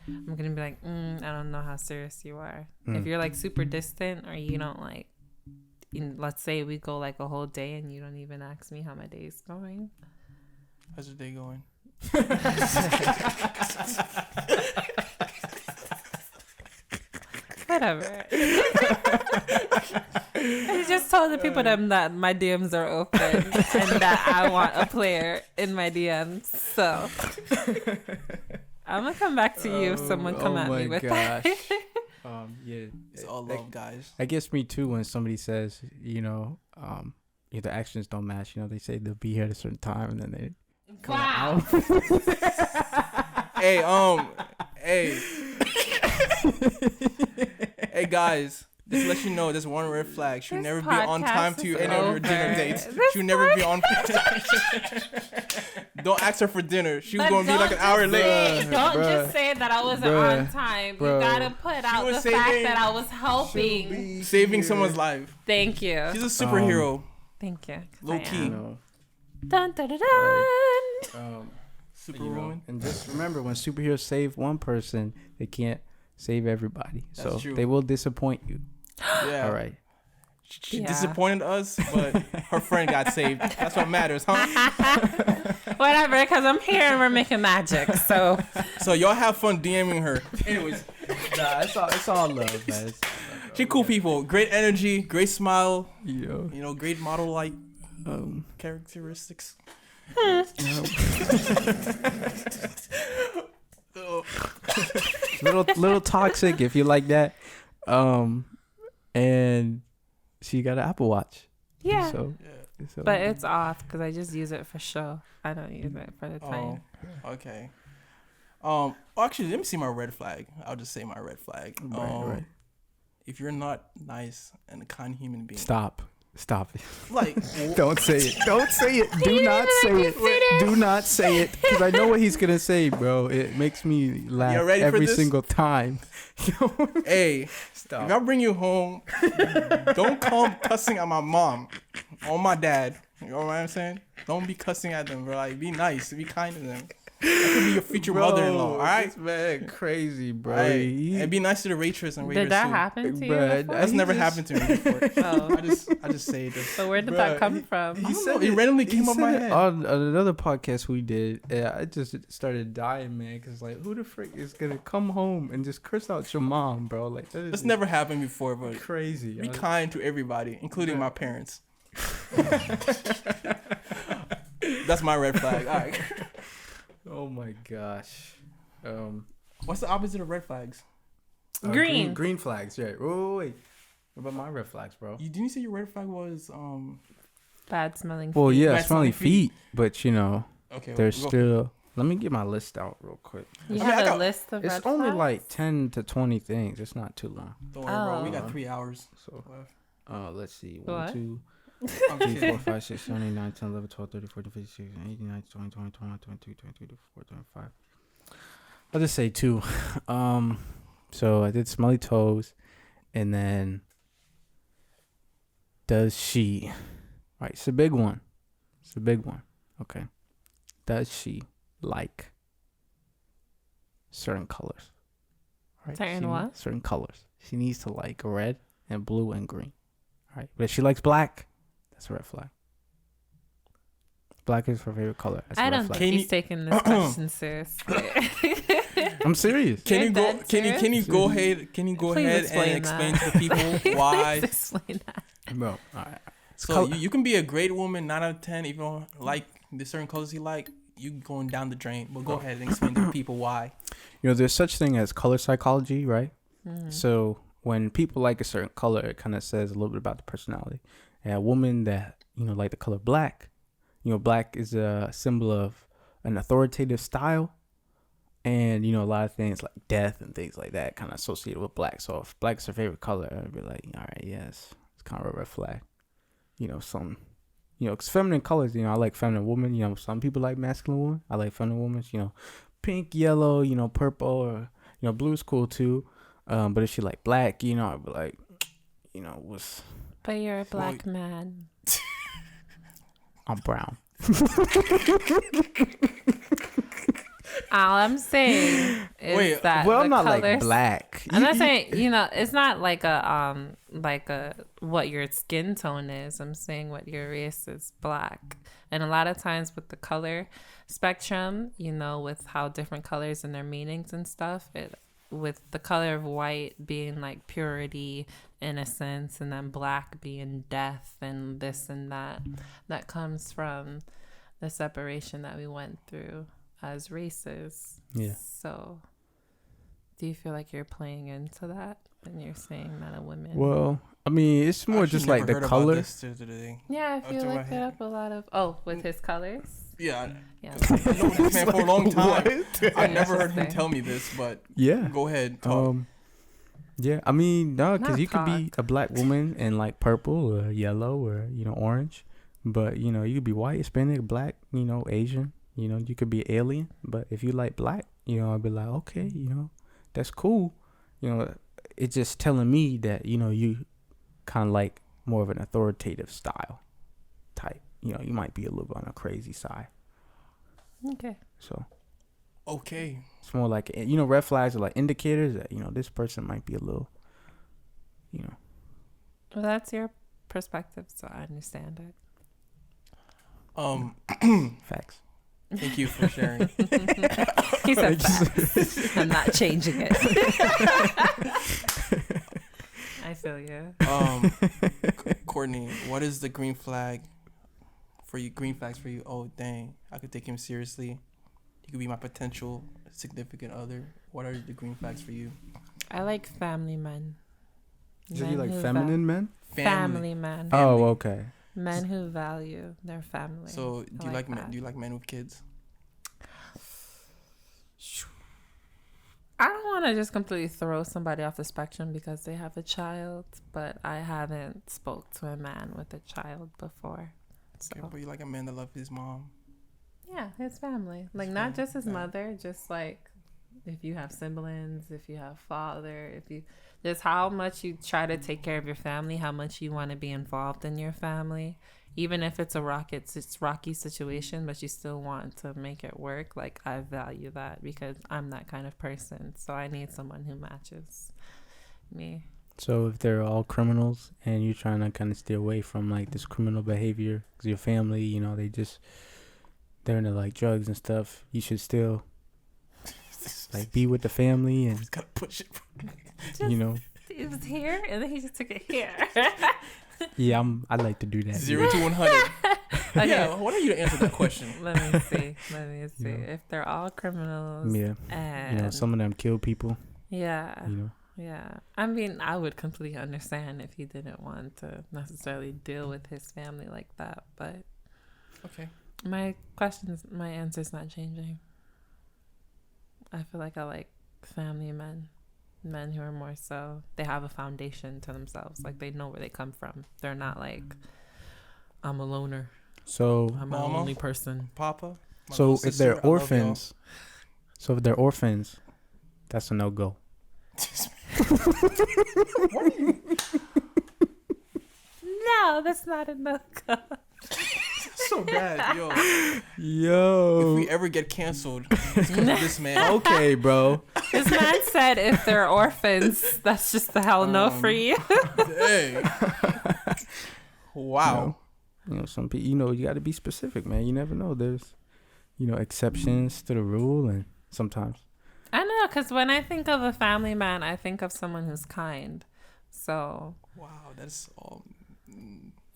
I'm gonna be like, I don't know how serious you are. If you're like super distant, or you don't like, let's say we go like a whole day and you don't even ask me how my day's going. How's your day going? Whatever. I just told the people that my DMs are open and that I want a player in my DMs. So I'm gonna come back to you if someone come at me with that. Yeah. It's all love, guys. That gets me too when somebody says, if the actions don't match, they say they'll be here at a certain time and then they come out. Hey, hey, guys. Just let you know, there's one red flag. She'll never be on time to any of your dinner dates. She'll never be on time. Don't ask her for dinner. She's going to be like an hour late. Don't just say that I wasn't on time. You got to put out the fact that I was helping. Saving someone's life. Thank you. She's a superhero. Thank you. Low key. Dun, dun, dun, dun. Superwoman. And just remember, when superheroes save one person, they can't save everybody. That's so true. they will disappoint you. Yeah. All right. She disappointed us, but her friend got saved. That's what matters, huh? Whatever, because I'm here and we're making magic. So y'all have fun DMing her. Anyways, Nah, it's all love, man. she cool people. Great energy, great smile. Yeah. Great model-like characteristics. little toxic if you like that. And she got an Apple Watch. yeah. So But it's off because I just use it for show. I don't use it for the time. Okay. Actually, let me see my red flag. I'll just say my red flag. Right. If you're not nice and a kind human being, Stop it. like, Don't say it. Don't say it. Do not say it. Do not say it. Because I know what he's going to say, bro. It makes me laugh every single time. hey, Stop. if I bring you home, don't come cussing at my mom or my dad. You know what I'm saying? Don't be cussing at them, bro. Like, be nice. Be kind to them. That could be your future mother-in-law, all right? This man crazy, bro. Right. And be nice to the waitress and waitress Did that too. happen to you Bruh, before? That's never happened to me before. Oh. I just say it. So where did that come from? He said it randomly came up my head. On another podcast we did, I just started dying, man. Because, like, who the frick is going to come home and just curse out your mom, bro? Like, that is That's never happened before, but crazy. be kind to everybody, including my parents. That's my red flag. All right. Oh, my gosh. What's the opposite of red flags? Green. Green flags, yeah. Wait. What about my red flags, bro? Didn't you say your red flag was Bad smelling. Well, yeah, Bad smelly smelling feet. feet, but okay? there's we'll go. still. Let me get my list out real quick. You I mean, have I a got- list of It's red only flags? like 10 to 20 things. It's not too long. Don't worry, bro. We Oh. got 3 hours. So, left. let's see. What? 1, 2, I'm 3, kidding. 4, 5, 6, 7, 8, 9, 10, 11, 12, 13, 14, 15, 16, 18, 19, 20, 21, 22, 23, 24, 25. I'll just say 2. So I did smelly toes, and then does she? Right, it's a big one. Okay. Does she like certain colors? Right. Certain what? Certain colors. She needs to like red and blue and green. Right. But if she likes black, that's a red flag. Black is her favorite color. That's a I red don't flag. think he's taking this question seriously. I'm serious. Can You're you go? dead Can you serious? go ahead? Can you go Please ahead explain and explain that. to the people why? Please explain that. Bro, all right. So you can be a great woman, 9 out of 10. If you don't like the certain colors you like, you going down the drain. But go ahead and explain to the people why. There's such thing as color psychology, right? Mm-hmm. So when people like a certain color, it kind of says a little bit about the personality. And a woman that, like the color black, black is a symbol of an authoritative style. And, a lot of things like death and things like that kind of associated with black. So if black is her favorite color, I'd be like, all right, yes, it's kind of a red flag. Some, because feminine colors, I like feminine women. Some people like masculine women. I like feminine women. Pink, yellow, purple, or, blue is cool too. But if she like black, I'd be like, what's... But you're a black man. I'm brown. All I'm saying is that Well, the I'm not colors, like black. I'm not saying it's not like a what your skin tone is. I'm saying what your race is, black. And a lot of times with the color spectrum, with how different colors and their meanings and stuff, with the color of white being like purity, innocence, and then black being death and this and that comes from the separation that we went through as races. Yeah. So Do you feel like you're playing into that when you're saying that a woman? Well, I mean, it's more just like the color. Yeah, I feel like that up a lot of with his colors. Yeah. Yeah. I know this man for a long time. I never heard him tell me this, but yeah. Go ahead. Talk. Yeah, I mean, no, because Not you could be a black woman in like purple or yellow or orange, but you could be white, Hispanic, black, Asian. You could be an alien, but if you like black, I'd be like, okay, that's cool. It's just telling me that you kind of like more of an authoritative style type. You might be a little bit on a crazy side. Okay. So. Okay. It's more like red flags are like indicators that this person might be a little. Well, that's your perspective, so I understand it. Facts. Thank you for sharing. He said facts. I'm not changing it. I feel you. Courtney, what is the green flag for you? Green flags for you? Oh, dang, I could take him seriously. He could be my potential significant other. What are the green flags for you? I like family men. So you like feminine men? Family men. Oh, okay. Men who value their family. So do you like men? Do you like men with kids? I don't want to just completely throw somebody off the spectrum because they have a child, but I haven't spoke to a man with a child before. So. Okay, but you like a man that loves his mom? Yeah, his family. Like not just his mother, just like if you have siblings, if you have father, if you just how much you try to take care of your family, how much you want to be involved in your family, even if it's a rocky situation, but you still want to make it work. Like I value that because I'm that kind of person, so I need someone who matches me. So if they're all criminals and you're trying to kind of stay away from like this criminal behavior because your family, they're into like drugs and stuff, you should still like be with the family and just gotta push it. It was here and then he just took it here. Yeah, I like to do that. 0 to 100. Okay. Yeah, what are you to answer that question? Let me see. If they're all criminals. Yeah. And some of them kill people. Yeah. Yeah. I mean, I would completely understand if he didn't want to necessarily deal with his family like that, but okay. My answer's not changing. I feel like I like family men who are more so, they have a foundation to themselves. Like they know where they come from. They're not like, I'm a loner. So I'm my only person. Papa. So if they're orphans, that's a no-go. No, that's not a no-go. So bad, yo. If we ever get canceled, it's because of this man. Okay, bro. This man said if they're orphans, that's just the hell no for you. Dang. Wow. Some people, you got to be specific, man. You never know. There's, exceptions to the rule, and sometimes. I know, because when I think of a family man, I think of someone who's kind. So. Wow, that's all.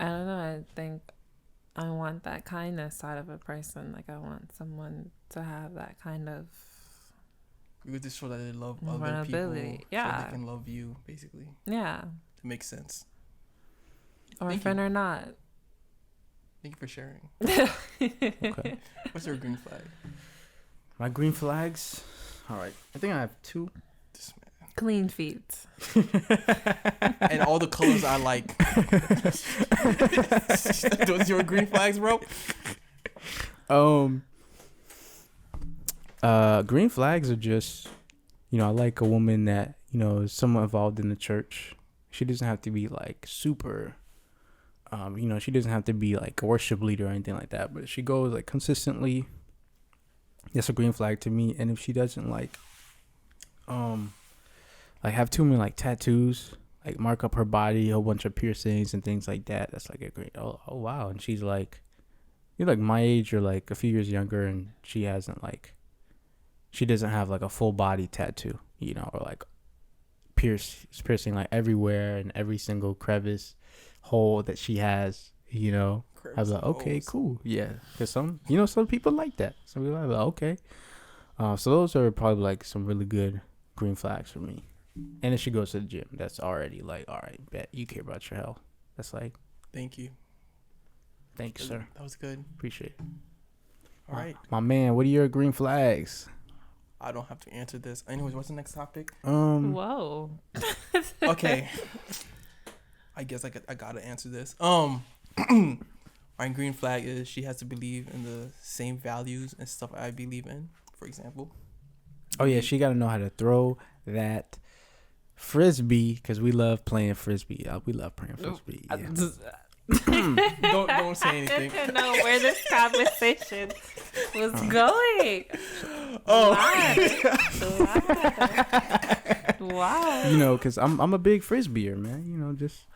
I don't know. I think I want that kindness out of a person. Like I want someone to have that kind of. You would just show that they love other people. Yeah. So they can love you, basically. Yeah. It makes sense. Orphan or not. Thank you for sharing. Okay. What's your green flag? My green flags? All right. I think I have 2. This man. Clean feet. And all the colors I like. Those your green flags, bro? Green flags are just, I like a woman that, is somewhat involved in the church. She doesn't have to be like super, she doesn't have to be like a worship leader or anything like that. But if she goes like consistently, that's a green flag to me. And if she doesn't like have too many like tattoos, like mark up her body, a whole bunch of piercings and things like that, that's like a great, oh wow. And she's like, you're like my age or like a few years younger, and she doesn't have like a full body tattoo, or like piercing like everywhere and every single crevice hole that she has, I was like, okay, cool. Yeah. Cause some people like that. Some people are like, okay. So those are probably like some really good green flags for me. And if she goes to the gym, that's already like, all right, bet you care about your health. That's like, Thank you. thank you, sir. That was good. Appreciate it. All right. My man, what are your green flags? I don't have to answer this. Anyways, what's the next topic? Whoa. Okay. I guess I gotta answer this. My green flag is she has to believe in the same values and stuff I believe in. For example. Oh yeah, she got to know how to throw that frisbee because we love playing frisbee. We love playing frisbee. Yeah. Don't say anything. I didn't know where this conversation was going. Oh. Wow. You know, because I'm a big frisbeer, man. You know, just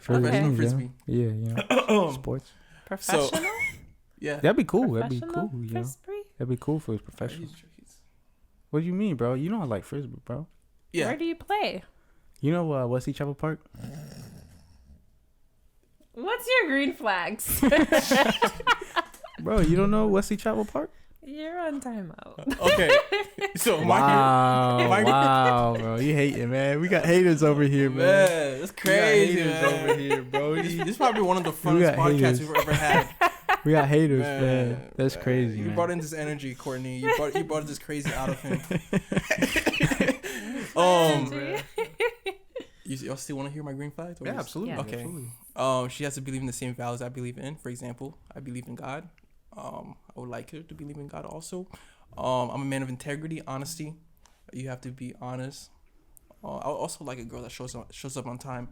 Professional you know. frisbee. Yeah, you know, sports. Professional? Yeah. That'd be cool. That'd be Professional cool. You know, frisbee? that'd be cool if it was professional. What do you mean, bro? You know I like frisbee, bro. Yeah. Where do you play? You know Wesley Chapel Park? What's your green flags? Bro, you don't know Wesley Chapel Park? You're on timeout. Okay. So Wow, bro, you hating, man. We got haters over here, man. Man, that's crazy, haters man. over here, bro. This is probably one of the We funnest got podcasts haters. we've ever had. We got haters, man. That's crazy, You man. brought in this energy, Courtney. You brought this crazy out of him. Y'all still want to hear my green flags? Yeah, absolutely. Yeah. Okay. Absolutely. She has to believe in the same values I believe in. For example, I believe in God. I would like her to believe in God also. I'm a man of integrity, honesty. You have to be honest. I also like a girl that shows up on time.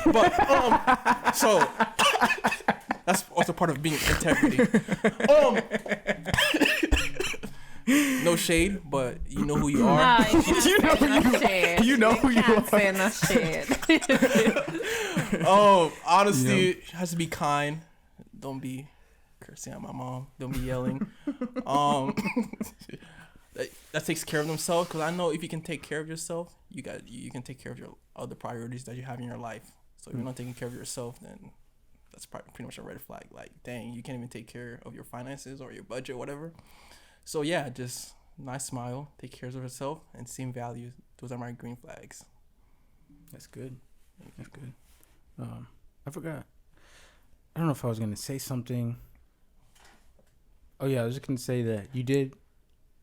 But so that's also part of being integrity. No shade, but you know who you are. Nah, you know who you are. Can't say no shit. Honesty has to be kind. Don't be cursing at my mom. Don't be yelling. That takes care of themselves, because I know if you can take care of yourself, you can take care of your other priorities that you have in your life. So if you're not taking care of yourself, then that's pretty much a red flag. Like, dang, you can't even take care of your finances or your budget, whatever. So yeah, just nice smile, take care of yourself, and same values. Those are my green flags. That's good. That's good. I forgot. I don't know if I was gonna say something. Oh yeah, I was just gonna say that you did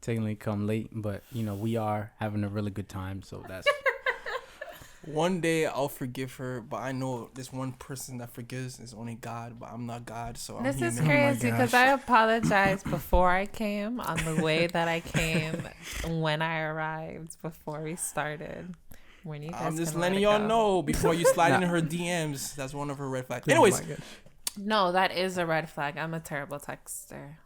technically come late, but you know we are having a really good time, so that's. One day I'll forgive her, but I know this one person that forgives is only God, but I'm not God, so I'm This human. is crazy because I apologized before I came on the way that I came when I arrived before we started. When you guys I'm just can letting let it y'all go. know before you slide into her DMs. That's one of her red flags. Oh Anyways, my gosh. No, that is a red flag. I'm a terrible texter.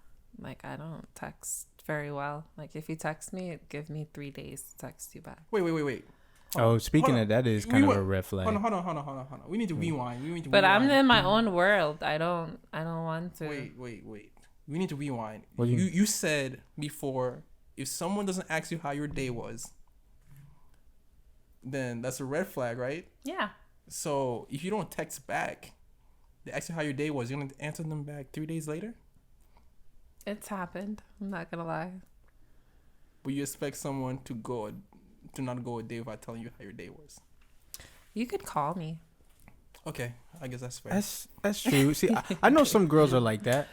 Like, I don't text very well. Like, if you text me, give me 3 days to text you back. wait. Oh, speaking of that, is kind of a red flag. Hold on. We need to rewind. But I'm in my own world. I don't want to. Wait. We need to rewind. What do you- You said before, if someone doesn't ask you how your day was, then that's a red flag, right? Yeah. So if you don't text back, they ask you how your day was, you're gonna answer them back 3 days later? It's happened. I'm not gonna lie. Will you expect someone to not go a day without telling you how your day was? You could call me. Okay, I guess that's fair. That's true. See, I know some girls are like that.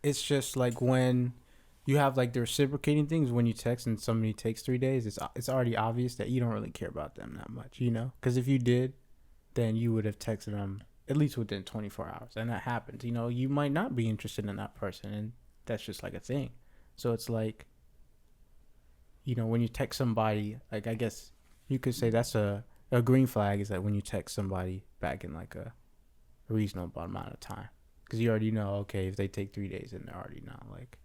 It's just like when you have like the reciprocating things when you text and somebody takes 3 days, it's already obvious that you don't really care about them that much, you know? Because if you did, then you would have texted them at least within 24 hours. And that happens. You know, you might not be interested in that person, and that's just like a thing. So it's like, you know, when you text somebody, like I guess you could say that's a green flag is that when you text somebody back in like a reasonable amount of time. Because you already know, okay, if they take 3 days, then they're already not like.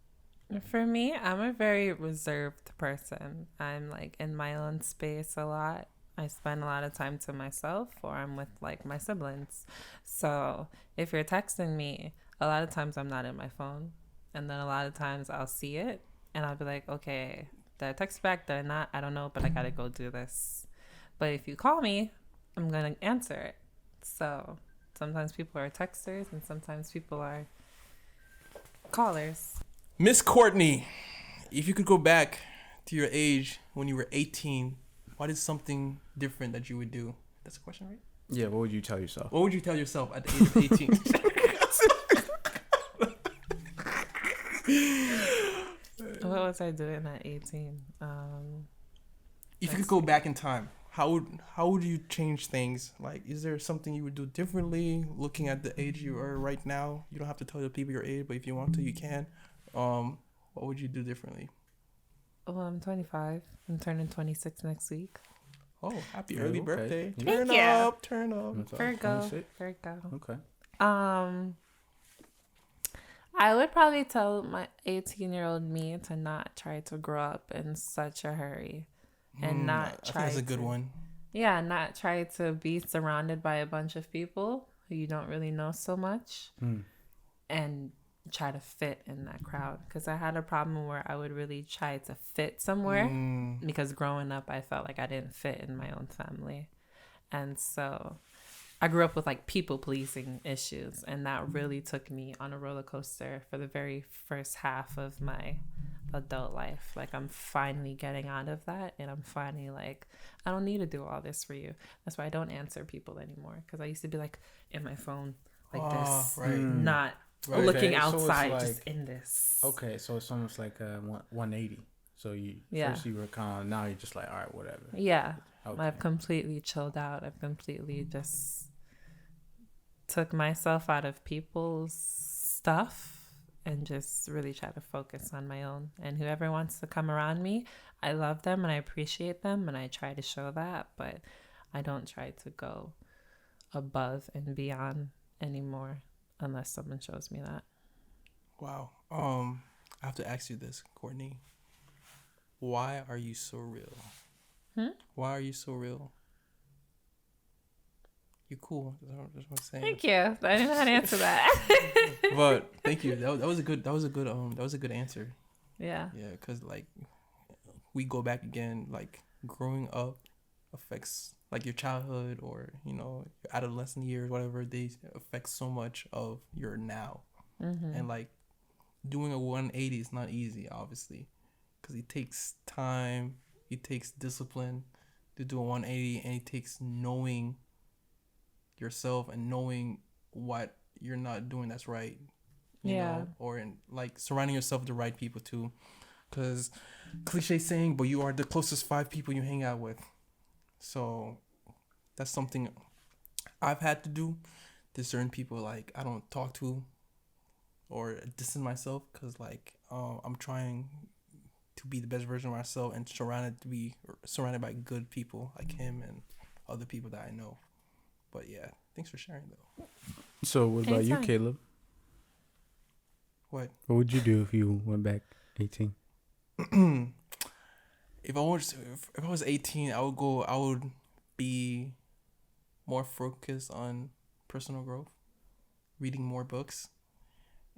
For me, I'm a very reserved person. I'm like in my own space a lot. I spend a lot of time to myself, or I'm with like my siblings. So if you're texting me, a lot of times I'm not in my phone. And then a lot of times I'll see it and I'll be like, okay, did I text back? Did I not? I don't know, but I got to go do this. But if you call me, I'm going to answer it. So sometimes people are texters and sometimes people are callers. Miss Courtney, if you could go back to your age when you were 18, what is something different that you would do? That's a question, right? Yeah, what would you tell yourself? What would you tell yourself at the age of 18? What was I doing at 18? If you could go back in time, how would you change things? Like, is there something you would do differently looking at the age you are right now? You don't have to tell the people your age, but if you want to, you can. What would you do differently? Well, I'm 25. I'm turning 26 next week. Oh, happy early birthday. Thank Turn up. Virgo. Okay. I would probably tell my 18-year-old me to not try to grow up in such a hurry and not try. That's a good one. Yeah, not try to be surrounded by a bunch of people who you don't really know so much and try to fit in that crowd. Because I had a problem where I would really try to fit somewhere because growing up I felt like I didn't fit in my own family. And so I grew up with like people pleasing issues, and that really took me on a roller coaster for the very first half of my adult life. Like, I'm finally getting out of that, and I'm finally like, I don't need to do all this for you. That's why I don't answer people anymore, because I used to be like in my phone like this, right. not Right. looking Okay, so outside, it's just like- in this. Okay, so it's almost like a 180. So first you were kind of, now you're just like, all right, whatever. Yeah. Okay. I've completely chilled out. I've completely just took myself out of people's stuff and just really try to focus on my own. And whoever wants to come around me, I love them and I appreciate them, and I try to show that, but I don't try to go above and beyond anymore unless someone shows me that. Wow. I have to ask you this, Courtney. Why are you so real? Why are you so real? You're cool. That's what I'm saying. Thank you. I didn't know how to answer that. But thank you. That was a good answer. Yeah. Yeah, because like we go back again, like growing up affects like your childhood or your adolescent years, whatever, they affect so much of your now. And like doing a 180 is not easy, obviously, because it takes time, it takes discipline to do a 180, and it takes knowing yourself and knowing what you're not doing that's right, you know, or like surrounding yourself with the right people too, because cliche saying, but you are the closest 5 people you hang out with. So that's something I've had to do. There's certain people like I don't talk to or distance myself, because like I'm trying to be the best version of myself and surrounded by good people like him and other people that I know. But yeah, thanks for sharing though. So what about you, Anytime. Caleb? What? What would you do if you went back 18? If I was 18, I would be more focused on personal growth, reading more books,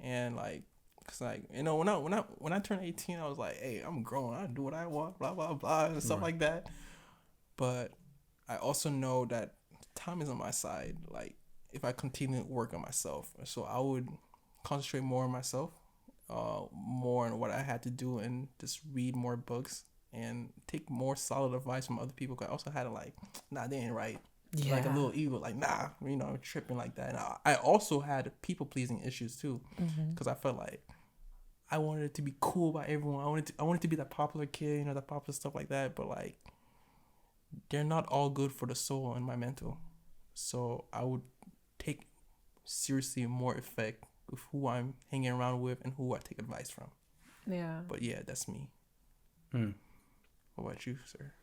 and like, cause like when I turned 18, I was like, hey, I'm grown, I do what I want, blah blah blah, and stuff like that. But I also know that time is on my side. Like, if I continue to work on myself, so I would concentrate more on myself, more on what I had to do, and just read more books and take more solid advice from other people. Cause I also had to like, nah, they ain't right. Yeah. Like a little ego, like nah, I'm tripping like that. And I also had people pleasing issues too, because I felt like I wanted it to be cool by everyone. I wanted to be that popular kid, that popular stuff like that. But like, they're not all good for the soul and my mental. So I would take seriously more effect with who I'm hanging around with and who I take advice from. Yeah. But yeah, that's me. What about you, sir?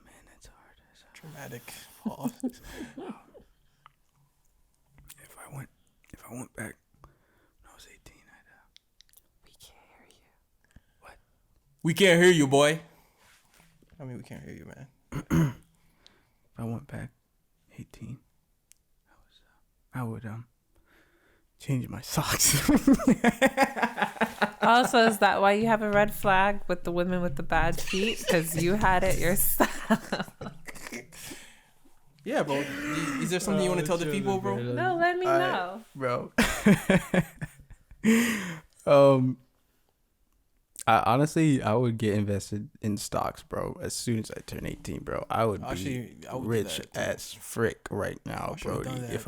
Man, that's hard. Dramatic pause. If I went back when I was 18, We can't hear you. We can't hear you, boy. I mean, we can't hear you, man. if I went back 18, I would change my socks. Also, is that why you have a red flag with the women with the bad feet? Because you had it yourself. Yeah, bro. Is there something you want to tell the people, bro? No, let me know. Bro. I would get invested in stocks, bro. As soon as I turn 18, bro, I would be rich as frick right now, bro. If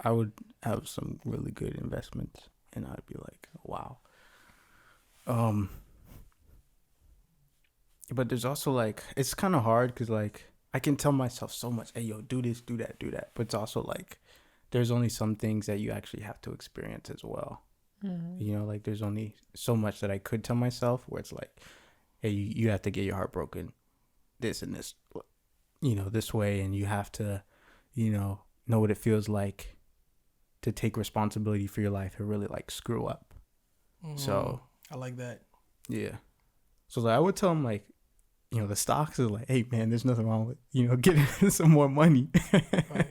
I would have some really good investments, and I'd be like, wow. But there's also like, it's kind of hard because like I can tell myself so much, hey yo, do this, do that, do that. But it's also like, there's only some things that you actually have to experience as well. Mm-hmm. You know, like there's only so much that I could tell myself where it's like, hey, you have to get your heart broken this and this, you know, this way. And you have to, you know what it feels like to take responsibility for your life and really like screw up. Mm-hmm. So I like that. Yeah. So like, I would tell him like, you know, the stocks is like, hey man, there's nothing wrong with, you know, getting some more money. Right.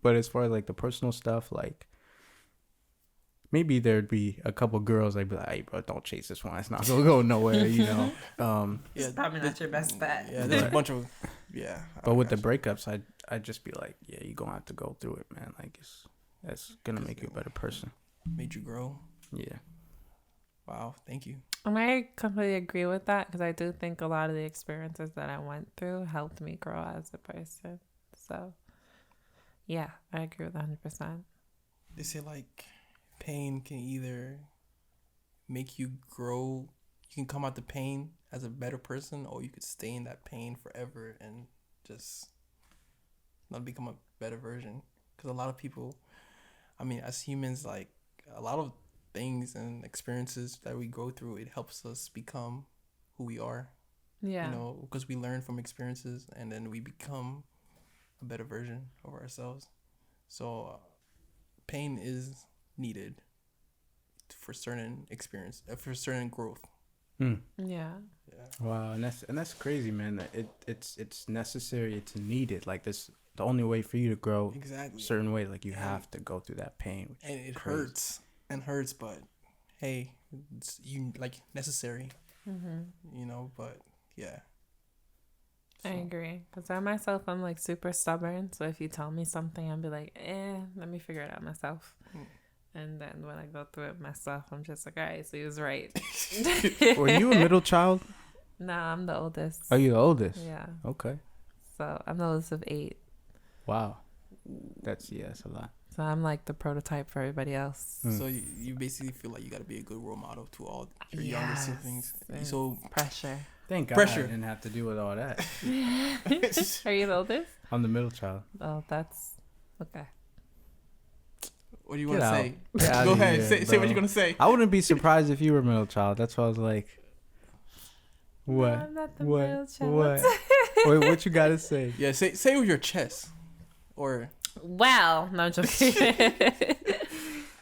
But as far as like the personal stuff, like maybe there'd be a couple girls I'd be like, hey bro, don't chase this one. It's not gonna go nowhere, you know. It's probably not your best bet. Yeah, there's a bunch of But with the breakups, I'd just be like, yeah, you're gonna have to go through it, man. Like that's gonna make you a better person. Made you grow. Yeah. Wow, thank you. And I completely agree with that because I do think a lot of the experiences that I went through helped me grow as a person. So, yeah, I agree with 100%. They say like pain can either make you grow. You can come out the pain as a better person, or you could stay in that pain forever and just not become a better version. Because a lot of people, I mean, as humans, like a lot of things and experiences that we go through, it helps us become who we are. Yeah. You know, because we learn from experiences and then we become a better version of ourselves. So pain is needed for certain experience, for certain growth. Yeah. Wow, and that's crazy, man. It's necessary. It's needed. Like this, the only way for you to grow, exactly, certain way. Like you have to go through that pain, and it hurts. But hey, it's necessary. Mm-hmm. You know, but yeah. So. I agree, because I myself, I'm like super stubborn. So if you tell me something, I'll be like, let me figure it out myself. And then when I go through it myself, I'm just like, all right, so he was right. Were you a middle child? No, I'm the oldest. Are you the oldest? Yeah. Okay. So I'm the oldest of 8. Wow. That's a lot. So I'm like the prototype for everybody else. So you basically feel like you got to be a good role model to all your younger siblings. So pressure. Thank God I didn't have to deal with all that. Are you the oldest? I'm the middle child. Oh, that's okay. What do you want to say? Go ahead. Say what you're going to say. I wouldn't be surprised if you were a middle child. That's why I was like, what? No, I'm not the middle child. What? Wait, what you got to say? Yeah, say with your chest. Or... Well, no, I'm joking.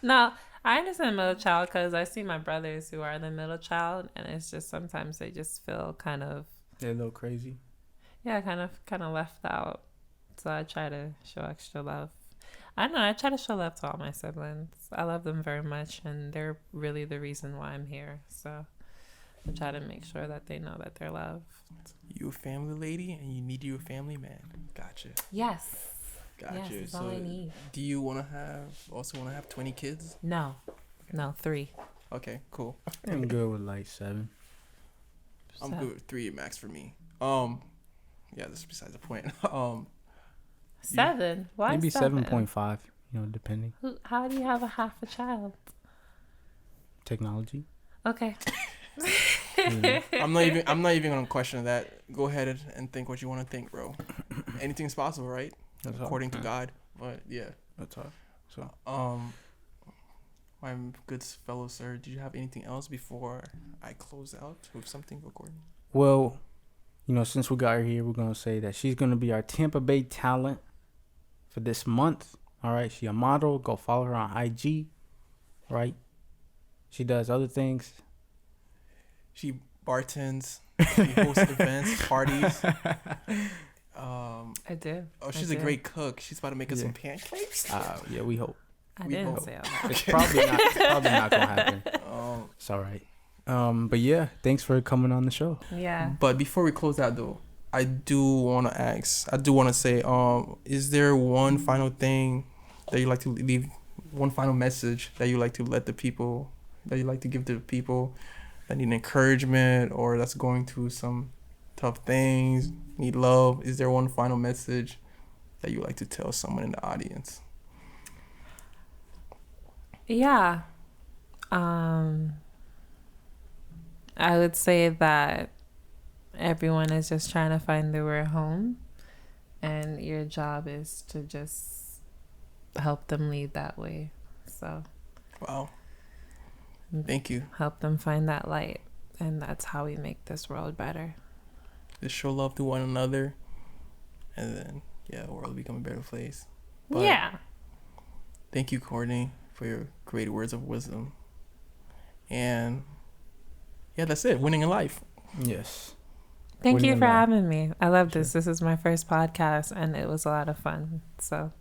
No, I understand middle child because I see my brothers who are the middle child, and it's just sometimes they just feel kind of... They're a little crazy. Yeah, kind of left out. So I try to show extra love. I don't know, I try to show love to all my siblings. I love them very much, and they're really the reason why I'm here. So I try to make sure that they know that they're loved. You a family lady, and you need you a family man. Gotcha. Yes. Gotcha. Yes, that's all I need. Do you want to have 20 kids? No. No, 3. Okay, cool. I'm good with like 7. I'm good with 3 max for me. Yeah, this is besides the point. 7? Why maybe 7? 7.5, you know, depending. How do you have a half a child? Technology. Okay. I'm not even gonna question that. Go ahead and think what you want to think, bro. Anything's possible, right? That's according to God. But yeah. That's all. So my good fellow sir, do you have anything else before I close out with something for Courtney? Well, you know, since we got her here, we're gonna say that she's gonna be our Tampa Bay talent for this month. All right, she a model. Go follow her on IG. Right. She does other things. She bartends. She hosts events, parties. I do. Oh, she's a great cook. She's about to make us some pancakes. Yeah, we hope. I didn't say all that. It's probably not gonna happen. It's all right. But yeah, thanks for coming on the show. Yeah. But before we close out though, I do want to ask. I do want to say, is there one final thing that you like to leave? One final message that you like to let the people, that you like to give to the people that need encouragement or that's going through some tough things, need love? Is there one final message that you like to tell someone in the audience? Yeah. I would say that everyone is just trying to find their way home, and your job is to just help them lead that way. So, Wow. Thank you. help them find that light, and that's how we make this world better. Just show love to one another, and then the world will become a better place. But yeah. thank you, Courtney, for your great words of wisdom. And yeah, that's it. Winning in life. Yes. Thank Winning you in for life. having me. I love this. Sure. This is my first podcast, and it was a lot of fun. So